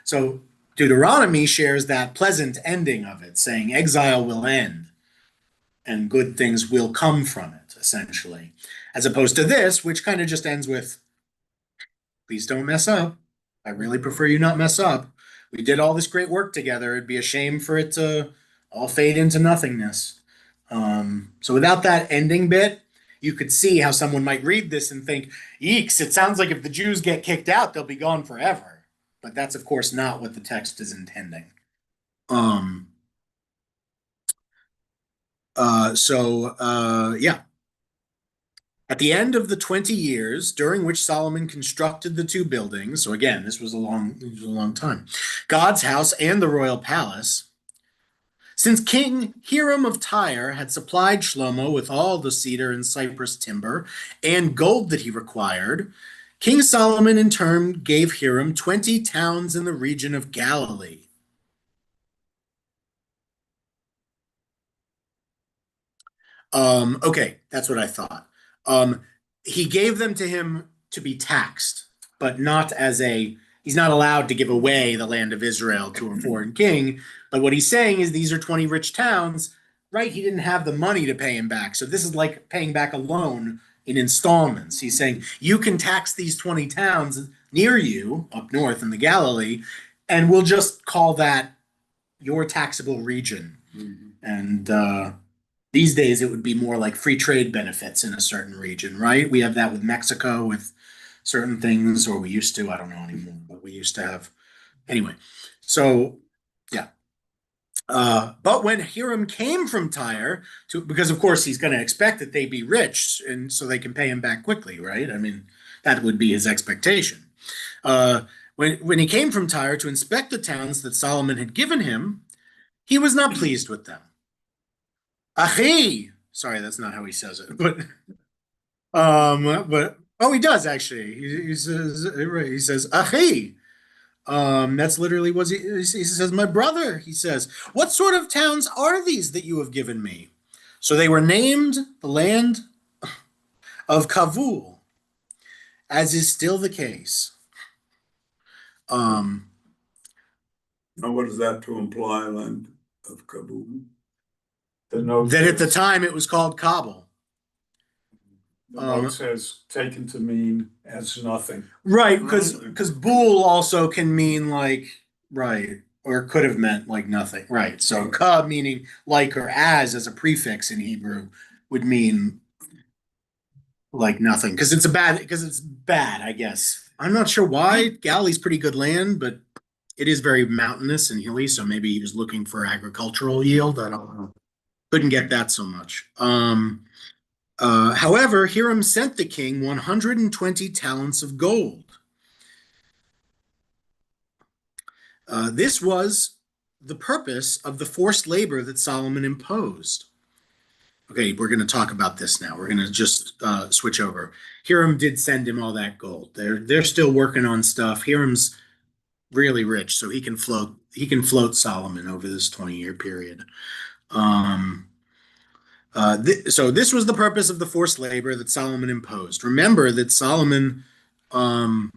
S2: So Deuteronomy shares that pleasant ending of it, saying exile will end and good things will come from it, essentially. As opposed to this, which kind of just ends with, please don't mess up. I really prefer you not mess up. We did all this great work together. It'd be a shame for it to all fade into nothingness. So without that ending bit, you could see how someone might read this and think, "Eeks! It sounds like if the Jews get kicked out, they'll be gone forever." But that's of course not what the text is intending. Um. Yeah. At the end of the 20 years during which Solomon constructed the two buildings, so again, this was a long time, God's house and the royal palace, since King Hiram of Tyre had supplied Shlomo with all the cedar and cypress timber and gold that he required, King Solomon in turn gave Hiram 20 towns in the region of Galilee. Okay, that's what I thought. He gave them to him to be taxed, but not as he's not allowed to give away the land of Israel to a foreign king. But what he's saying is these are 20 rich towns, right? He didn't have the money to pay him back. So this is like paying back a loan in installments. He's saying you can tax these 20 towns near you up north in the Galilee, and we'll just call that your taxable region. And these days, it would be more like free trade benefits in a certain region, right? We have that with Mexico with certain things, or we used to, I don't know anymore, but we used to have. Anyway, so yeah. But when Hiram came from Tyre, because of course he's going to expect that they be rich, and so they can pay him back quickly, right? I mean, that would be his expectation. When he came from Tyre to inspect the towns that Solomon had given him, he was not pleased with them. Achi. Sorry, that's not how he says it, but oh, he does actually. He says Achi. That's literally what he says. My brother. He says, what sort of towns are these that you have given me? So they were named the land of Kavul, as is still the case.
S1: Now, what is that to imply, land of Kabul?
S3: The note
S2: That at the
S3: says-
S2: time it was called Kabul.
S3: The note says taken to mean as nothing.
S2: Right, because Bool also can mean like right, or could have meant like nothing. Right. So ka meaning like or as a prefix in Hebrew would mean like nothing. Because it's bad, I guess. I'm not sure why. Galilee's pretty good land, but it is very mountainous and hilly, so maybe he was looking for agricultural yield. I don't know. Couldn't get that so much. However, Hiram sent the king 120 talents of gold. This was the purpose of the forced labor that Solomon imposed. Okay, we're going to talk about this now. We're going to just switch over. Hiram did send him all that gold. They're still working on stuff. Hiram's really rich, so he can float Solomon over this 20-year period. So this was the purpose of the forced labor that Solomon imposed. Remember that Solomon, that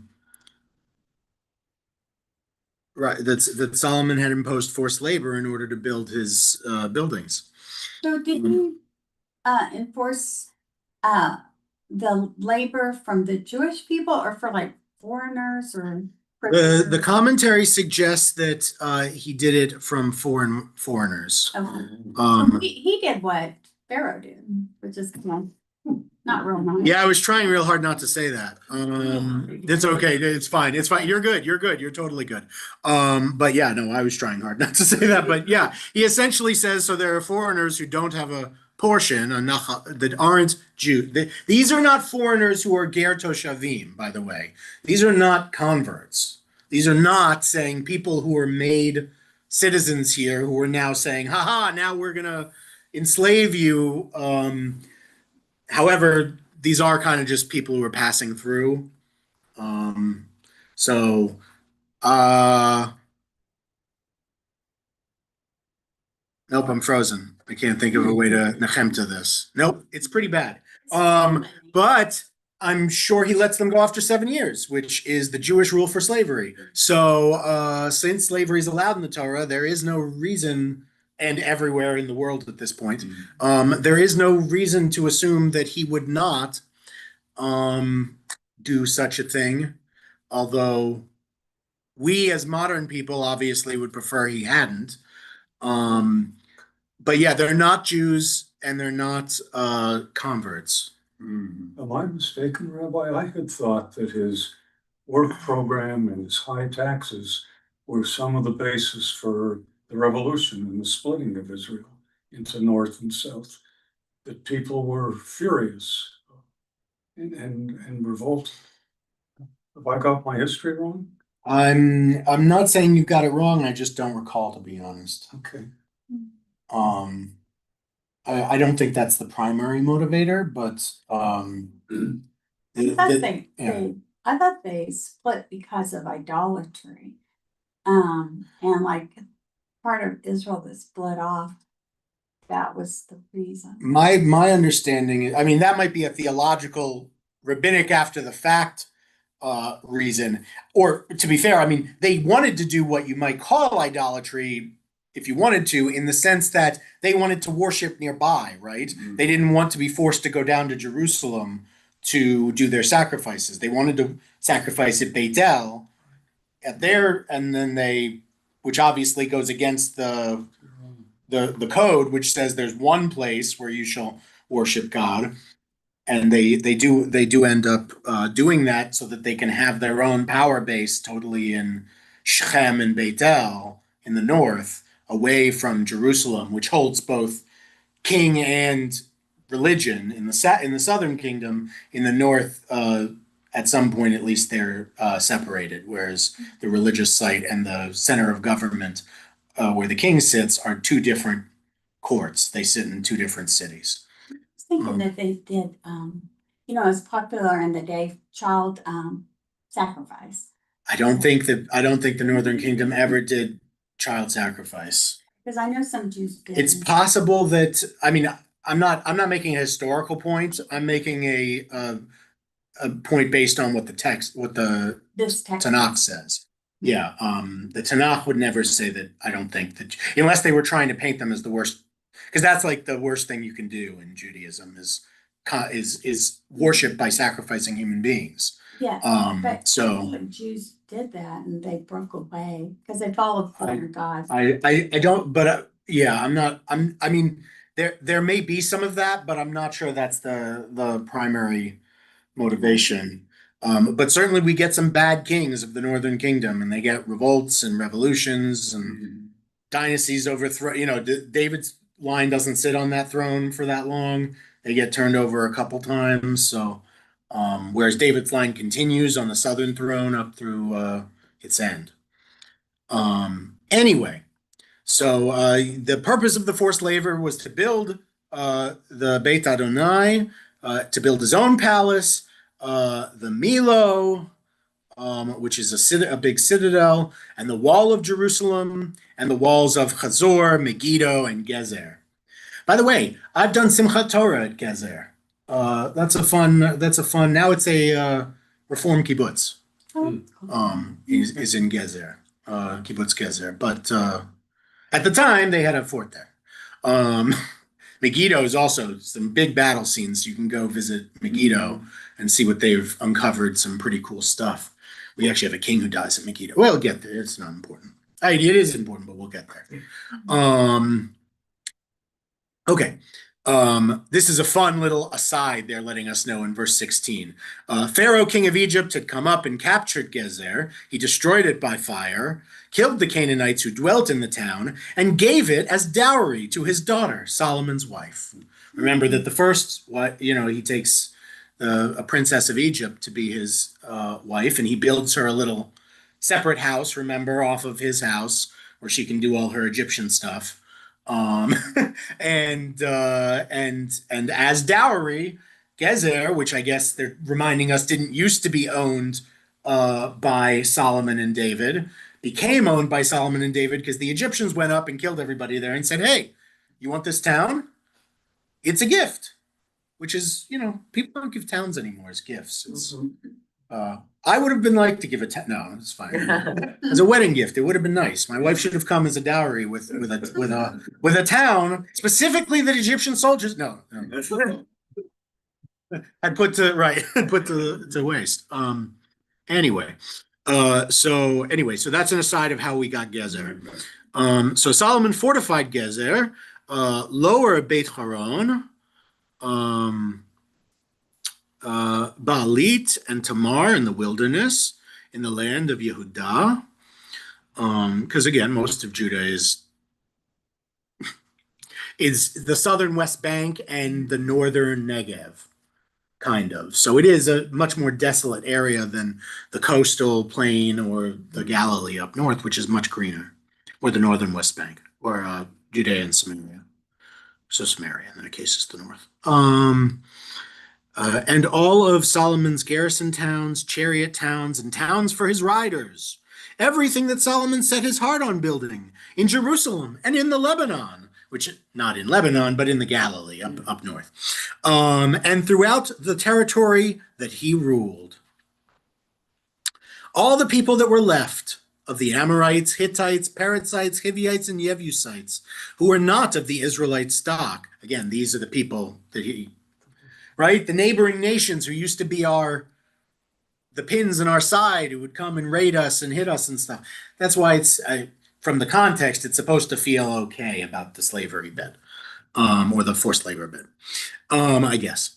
S2: Solomon had imposed forced labor in order to build his buildings.
S5: So did he enforce the labor from the Jewish people or for like foreigners or?
S2: The commentary suggests that he did it from foreigners.
S5: Okay. He did what Pharaoh did, which is kind of not real nice.
S2: Yeah, I was trying real hard not to say that. It's okay. It's fine. It's fine. You're good. You're good. You're totally good. But yeah, no, I was trying hard not to say that. But yeah, he essentially says, so there are foreigners who don't have a portion, that aren't Jew. These are not foreigners who are ger toshavim, by the way. These are not converts. These are not saying people who are made citizens here who are now saying, haha, now we're going to enslave you. However, these are kind of just people who are passing through. Nope, I'm frozen. I can't think of a way to nechem to this. Nope, it's pretty bad. But I'm sure he lets them go after 7 years, which is the Jewish rule for slavery. So since slavery is allowed in the Torah, there is no reason, and everywhere in the world at this point, there is no reason to assume that he would not do such a thing. Although we as modern people obviously would prefer he hadn't. But yeah, they're not Jews. and they're not converts.
S1: Mhm.
S3: Am I mistaken, Rabbi? I had thought that his work program and his high taxes were some of the basis for the revolution and the splitting of Israel into North and South, that people were furious and revolted. Have I got my history wrong?
S2: I'm not saying you got it wrong. I just don't recall, to be honest.
S3: Okay.
S2: Um, I don't think that's the primary motivator, but
S5: I thought they,
S2: yeah.
S5: I thought they split because of idolatry. And like part of Israel that split off, that was the reason.
S2: My understanding is, I mean, that might be a theological, rabbinic after the fact reason. Or to be fair, I mean, they wanted to do what you might call idolatry, if you wanted to, in the sense that they wanted to worship nearby, right? They didn't want to be forced to go down to Jerusalem to do their sacrifices. They wanted to sacrifice at Beit El at there, and then they, which obviously goes against the code, which says there's one place where you shall worship God, and they do end up doing that so that they can have their own power base totally in Shechem and Beit El in the north, away from Jerusalem, which holds both king and religion. In the southern kingdom, in the north, at some point at least they're separated, whereas the religious site and the center of government, where the king sits, are two different courts. They sit in two different cities.
S5: I was thinking that they did, you know, it was popular in the day, child, sacrifice.
S2: I don't think the Northern Kingdom ever did child sacrifice.
S5: Because I know some Jews did.
S2: It's possible that, I mean, I'm not making a historical point. I'm making a point based on what the
S5: This text.
S2: Tanakh says. Yeah, the Tanakh would never say that. I don't think that, unless they were trying to paint them as the worst, because that's like the worst thing you can do in Judaism is worship by sacrificing human beings.
S5: Yes, but
S2: So
S5: Jews did that and they broke away because they followed foreign gods.
S2: I don't, but yeah, I mean, there may be some of that, but I'm not sure that's the primary motivation. But certainly we get some bad kings of the Northern Kingdom, and they get revolts and revolutions and dynasties overthrown. You know, David's line doesn't sit on that throne for that long. They get turned over a couple times. So, whereas David's line continues on the southern throne up through its end. Anyway, so the purpose of the forced labor was to build the Beit Adonai, to build his own palace, the Milo, which is a big citadel, and the wall of Jerusalem, and the walls of Chazor, Megiddo, and Gezer. By the way, I've done Simchat Torah at Gezer. That's a fun. Now it's a Reform kibbutz.
S5: Oh,
S2: Is in Gezer, kibbutz Gezer. But at the time, they had a fort there. Megiddo is also some big battle scenes. You can go visit Megiddo and see what they've uncovered. Some pretty cool stuff. We actually have a king who dies at Megiddo. Well, we'll get there. It's not important. It is important, but we'll get there. Okay. This is a fun little aside they're letting us know in verse 16. Pharaoh, king of Egypt, had come up and captured Gezer. He destroyed it by fire, killed the Canaanites who dwelt in the town, and gave it as dowry to his daughter, Solomon's wife. Remember that the first, he takes a princess of Egypt to be his wife, and he builds her a little separate house, remember, off of his house, where she can do all her Egyptian stuff. And as dowry, Gezer, which I guess they're reminding us didn't used to be owned by Solomon and David, became owned by Solomon and David because the Egyptians went up and killed everybody there and said, "Hey, you want this town? It's a gift." Which is, people don't give towns anymore as gifts. It's I would have been like to give no, it's fine. As a wedding gift, it would have been nice. My wife should have come as a dowry with a town, specifically that Egyptian soldiers. No. I'd put to waste. Anyway, so that's an aside of how we got Gezer. So Solomon fortified Gezer, lower Beit Horon, Baalit and Tamar in the wilderness, in the land of Yehudah. Because again, most of Judah is the southern West Bank and the northern Negev, kind of. So it is a much more desolate area than the coastal plain or the Galilee up north, which is much greener, or the northern West Bank, or Judea and Samaria. So Samaria, in that case, is the north. And all of Solomon's garrison towns, chariot towns, and towns for his riders. Everything that Solomon set his heart on building in Jerusalem and in the Lebanon, which not in Lebanon, but in the Galilee up north, and throughout the territory that he ruled. All the people that were left of the Amorites, Hittites, Perizzites, Hivites, and Jebusites, who were not of the Israelite stock. Again, these are the people that he, right? The neighboring nations who used to be the pins in our side, who would come and raid us and hit us and stuff. That's why it's, from the context, it's supposed to feel okay about the slavery bit, or the forced labor bit, I guess.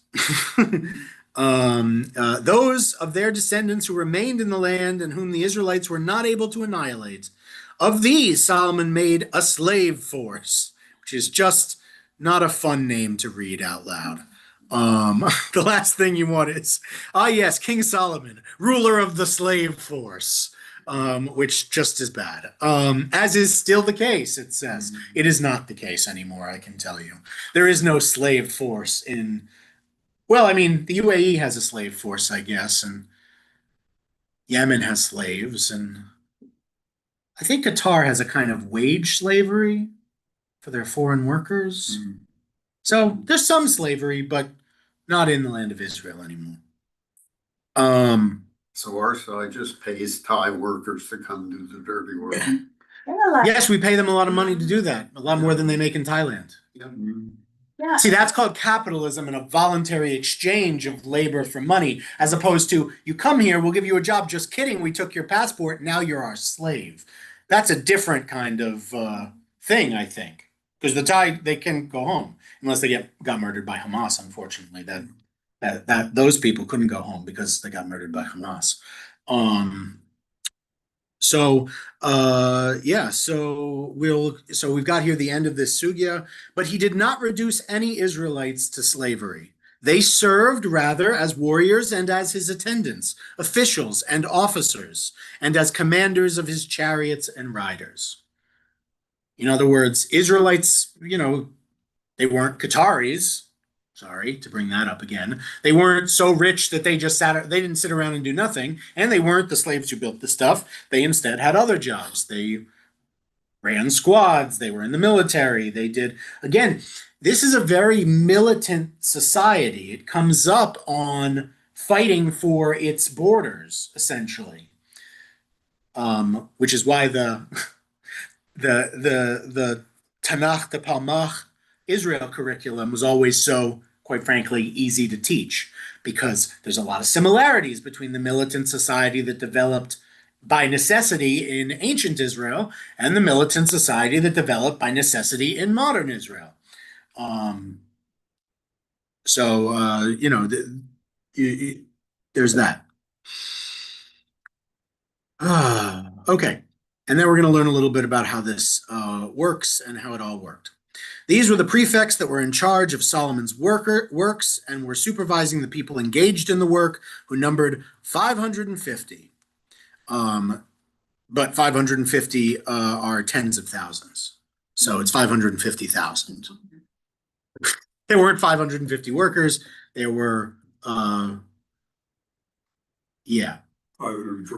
S2: Those of their descendants who remained in the land and whom the Israelites were not able to annihilate, of these Solomon made a slave force, which is just not a fun name to read out loud. The last thing you want is, yes, King Solomon, ruler of the slave force, which just is bad. As is still the case, it says. It is not the case anymore, I can tell you. There is no slave force in, well, I mean, the UAE has a slave force, I guess, and Yemen has slaves, and I think Qatar has a kind of wage slavery for their foreign workers. So there's some slavery, but not in the land of Israel anymore.
S6: So our side just pays Thai workers to come do the dirty work.
S2: Yes, we pay them a lot of money to do that, a lot more than they make in Thailand.
S5: Yeah.
S2: See, that's called capitalism and a voluntary exchange of labor for money, as opposed to, you come here, we'll give you a job. Just kidding, we took your passport, now you're our slave. That's a different kind of thing, I think. Because the Thai, they can go home unless they got murdered by Hamas. Unfortunately, that those people couldn't go home because they got murdered by Hamas. So we've got here the end of this sugya, but he did not reduce any Israelites to slavery. They served rather as warriors and as his attendants, officials and officers, and as commanders of his chariots and riders. In other words, Israelites, they weren't Qataris. Sorry to bring that up again. They weren't so rich that they didn't sit around and do nothing. And they weren't the slaves who built the stuff. They instead had other jobs. They ran squads. They were in the military. They did, again, this is a very militant society. It comes up on fighting for its borders, essentially. Which is why the Tanakh, the Palmach, Israel curriculum was always so, quite frankly, easy to teach, because there's a lot of similarities between the militant society that developed by necessity in ancient Israel and the militant society that developed by necessity in modern Israel. There's that. Okay. And then we're going to learn a little bit about how this works and how it all worked. These were the prefects that were in charge of Solomon's works and were supervising the people engaged in the work, who numbered 550. But 550 are tens of thousands. So it's 550,000. There weren't 550 workers. There were,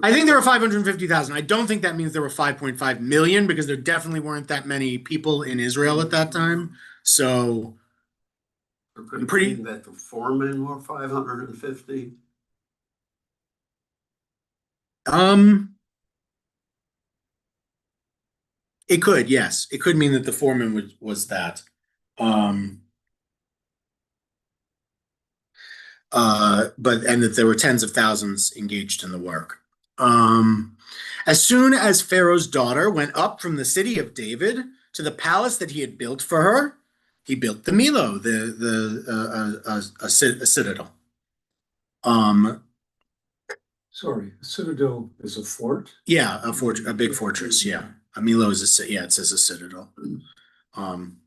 S2: I think there were 550,000. I don't think that means there were 5.5 million, because there definitely weren't that many people in Israel at that time. So
S6: Could it mean that the foremen were 550?
S2: It could, yes. It could mean that the foreman was that. And that there were tens of thousands engaged in the work. As soon as Pharaoh's daughter went up from the city of David to the palace that he had built for her, He built the Milo, a citadel.
S3: Sorry, a citadel is a fort?
S2: Yeah, a big fortress. Yeah, a Milo is yeah, it says a citadel. Um,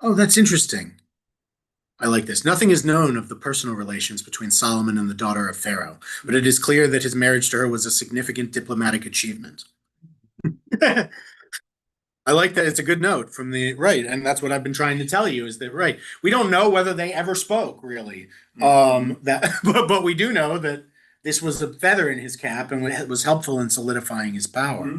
S2: oh, that's interesting. I like this. Nothing is known of the personal relations between Solomon and the daughter of Pharaoh, but it is clear that his marriage to her was a significant diplomatic achievement. I like that. It's a good note from the right, and that's what I've been trying to tell you is that right. We don't know whether they ever spoke really. That, but we do know that this was a feather in his cap and it was helpful in solidifying his power.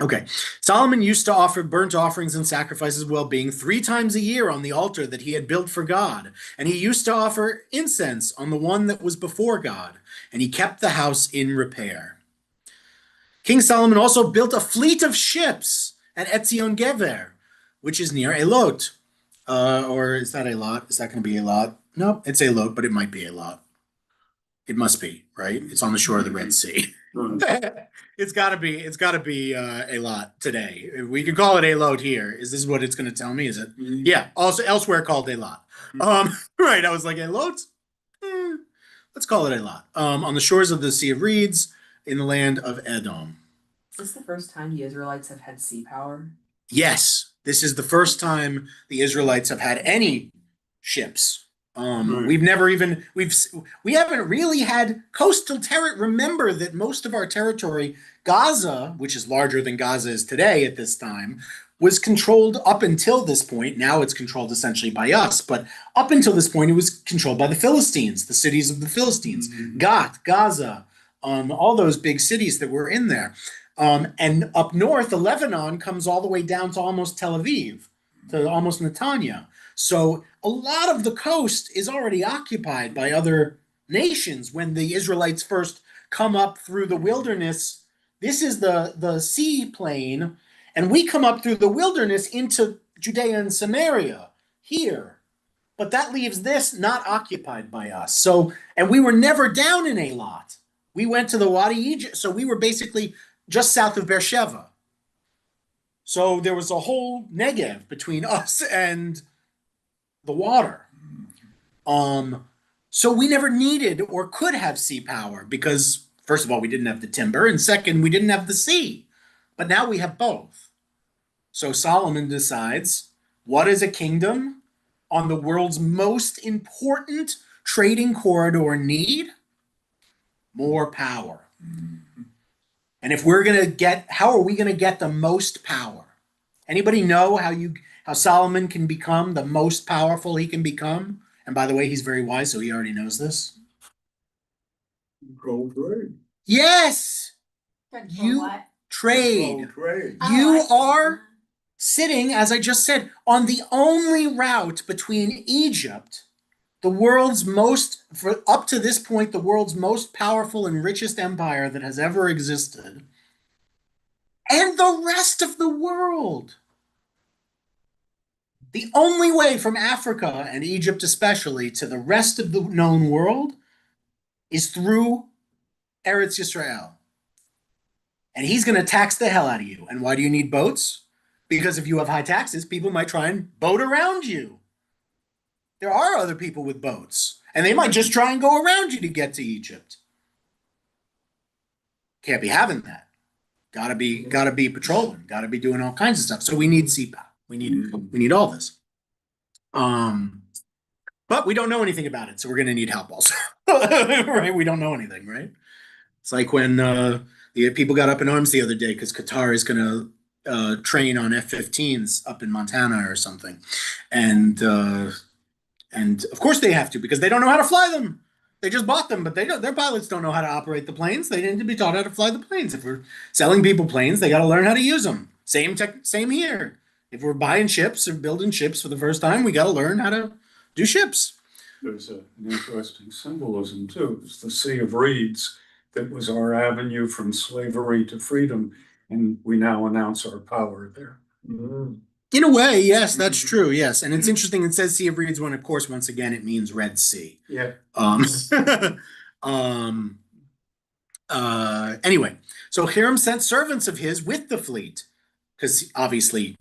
S2: Okay. Solomon used to offer burnt offerings and sacrifices of well-being 3 times a year on the altar that he had built for God. And he used to offer incense on the one that was before God. And he kept the house in repair. King Solomon also built a fleet of ships at Etzion Gever, which is near Elot. Or is that Elot? Is that going to be Elot? No, it's Elot, but it might be Elot. It must be, right? It's on the shore of the Red Sea. It's gotta be a lot today. We could call it a load here. Is this what it's gonna tell me? Is it? Yeah. Also elsewhere called a lot. Right. I was like a lot. Let's call it a lot. On the shores of the Sea of Reeds in the land of Edom.
S7: Is this the first time the Israelites have had sea power?
S2: Yes, this is the first time the Israelites have had any ships.
S1: Right.
S2: We haven't really had coastal territory. Remember that most of our territory, Gaza, which is larger than Gaza is today at this time, was controlled up until this point. Now it's controlled essentially by us, but up until this point, it was controlled by the Philistines, the cities of the Philistines, Gath, Gaza, all those big cities that were in there. And up north, the Lebanon comes all the way down to almost Tel Aviv, to almost Netanya. So a lot of the coast is already occupied by other nations when the Israelites first come up through the wilderness. This is the sea plain, and we come up through the wilderness into Judea and Samaria here. But that leaves this not occupied by us. So, and we were never down in Eilat. We went to the Wadi Egypt, so we were basically just south of Beersheba. So there was a whole Negev between us and the water. So we never needed or could have sea power because, first of all, we didn't have the timber, and second, we didn't have the sea. But now we have both. So Solomon decides, what is a kingdom on the world's most important trading corridor need? More power. And if we're going to get, how are we going to get the most power? Anybody know how Solomon can become the most powerful he can become? And by the way, he's very wise, so he already knows this.
S1: Control trade.
S2: Yes!
S5: Control what?
S2: Trade.
S1: Control trade.
S2: You
S5: Oh, I see.
S2: are sitting, as I just said, on the only route between Egypt, the world's most, for up to this point, the world's most powerful and richest empire that has ever existed, and the rest of the world. The only way from Africa and Egypt especially to the rest of the known world is through Eretz Yisrael. And he's going to tax the hell out of you. And why do you need boats? Because if you have high taxes, people might try and boat around you. There are other people with boats, and they might just try and go around you to get to Egypt. Can't be having that. Gotta be patrolling. Gotta be doing all kinds of stuff. So we need CPAP. We need all this. But we don't know anything about it, so we're gonna need help also. Right? We don't know anything, right? It's like when the people got up in arms the other day because Qatar is gonna train on F-15s up in Montana or something, and of course they have to because they don't know how to fly them. They just bought them, but their pilots don't know how to operate the planes. They need to be taught how to fly the planes. If we're selling people planes, they got to learn how to use them. Same here. If we're buying ships or building ships for the first time, we got to learn how to do ships.
S3: There's an interesting symbolism too. It's the Sea of Reeds that was our avenue from slavery to freedom, and we now announce our power there.
S2: In a way, yes, that's true. Yes, and it's interesting. It says Sea of Reeds when, of course, once again, it means Red Sea.
S3: Yeah.
S2: Um, anyway, so Hiram sent servants of his with the fleet, because obviously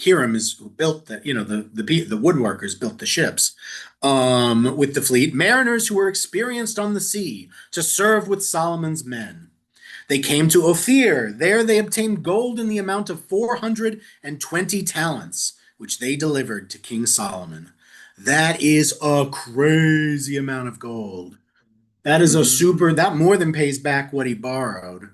S2: Hiram is who built the, the woodworkers built the ships, with the fleet, mariners who were experienced on the sea to serve with Solomon's men. They came to Ophir. There they obtained gold in the amount of 420 talents, which they delivered to King Solomon. That is a crazy amount of gold. That is that more than pays back what he borrowed.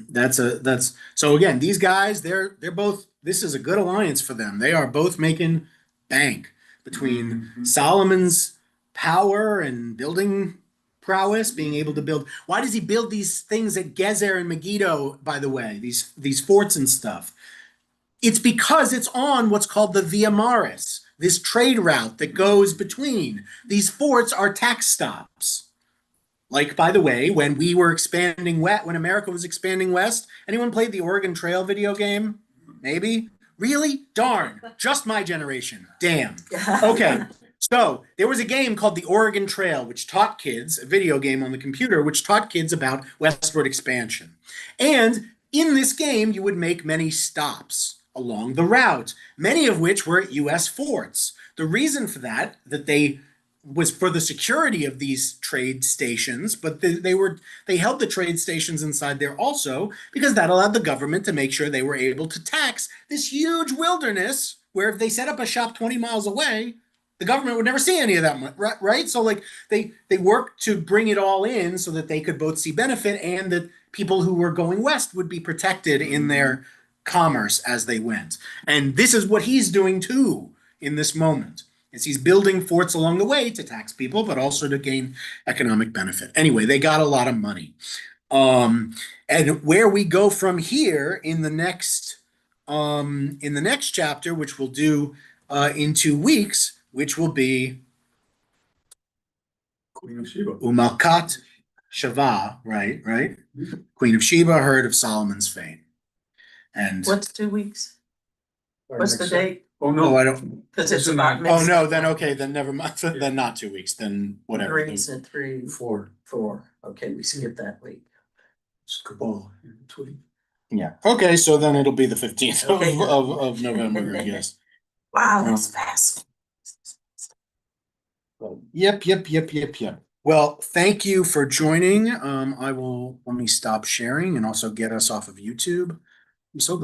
S2: That's so again, these guys, they're both, this is a good alliance for them. They are both making bank between Solomon's power and building prowess, being able to build. Why does he build these things at Gezer and Megiddo, by the way, these forts and stuff? It's because it's on what's called the Via Maris, this trade route that goes between. These forts are tax stops. Like, by the way, when we were expanding west, when America was expanding west, anyone played the Oregon Trail video game? Maybe? Really? Darn. Just my generation. Damn. Okay. So there was a game called the Oregon Trail, which taught kids, a video game on the computer, which taught kids about westward expansion. And in this game, you would make many stops along the route, many of which were at U.S. forts. The reason for that they was for the security of these trade stations, but they held the trade stations inside there also because that allowed the government to make sure they were able to tax this huge wilderness where if they set up a shop 20 miles away, the government would never see any of that, right? So like they worked to bring it all in so that they could both see benefit and that people who were going west would be protected in their commerce as they went. And this is what he's doing too in this moment. Is he's building forts along the way to tax people, but also to gain economic benefit. Anyway, they got a lot of money. And where we go from here in the next chapter, which we'll do in 2 weeks, which will be
S3: Queen of Sheba.
S2: Umalkat Shava, right? Queen of Sheba heard of Solomon's fame. And
S4: What's 2 weeks? What's the date?
S3: Oh, no.
S2: I don't.
S4: Because it's about.
S2: Oh no, then okay, then never mind. Then not 2 weeks. Then whatever.
S4: Greece at 3,
S3: 4.
S4: 4. Okay, we skip that week.
S3: It's Cabal in between.
S2: Yeah. Okay, so then it'll be the 15th
S4: Okay.
S2: of November, I guess.
S4: Wow, that's fast.
S2: Yep. Well, thank you for joining. Let me stop sharing and also get us off of YouTube. I'm so glad.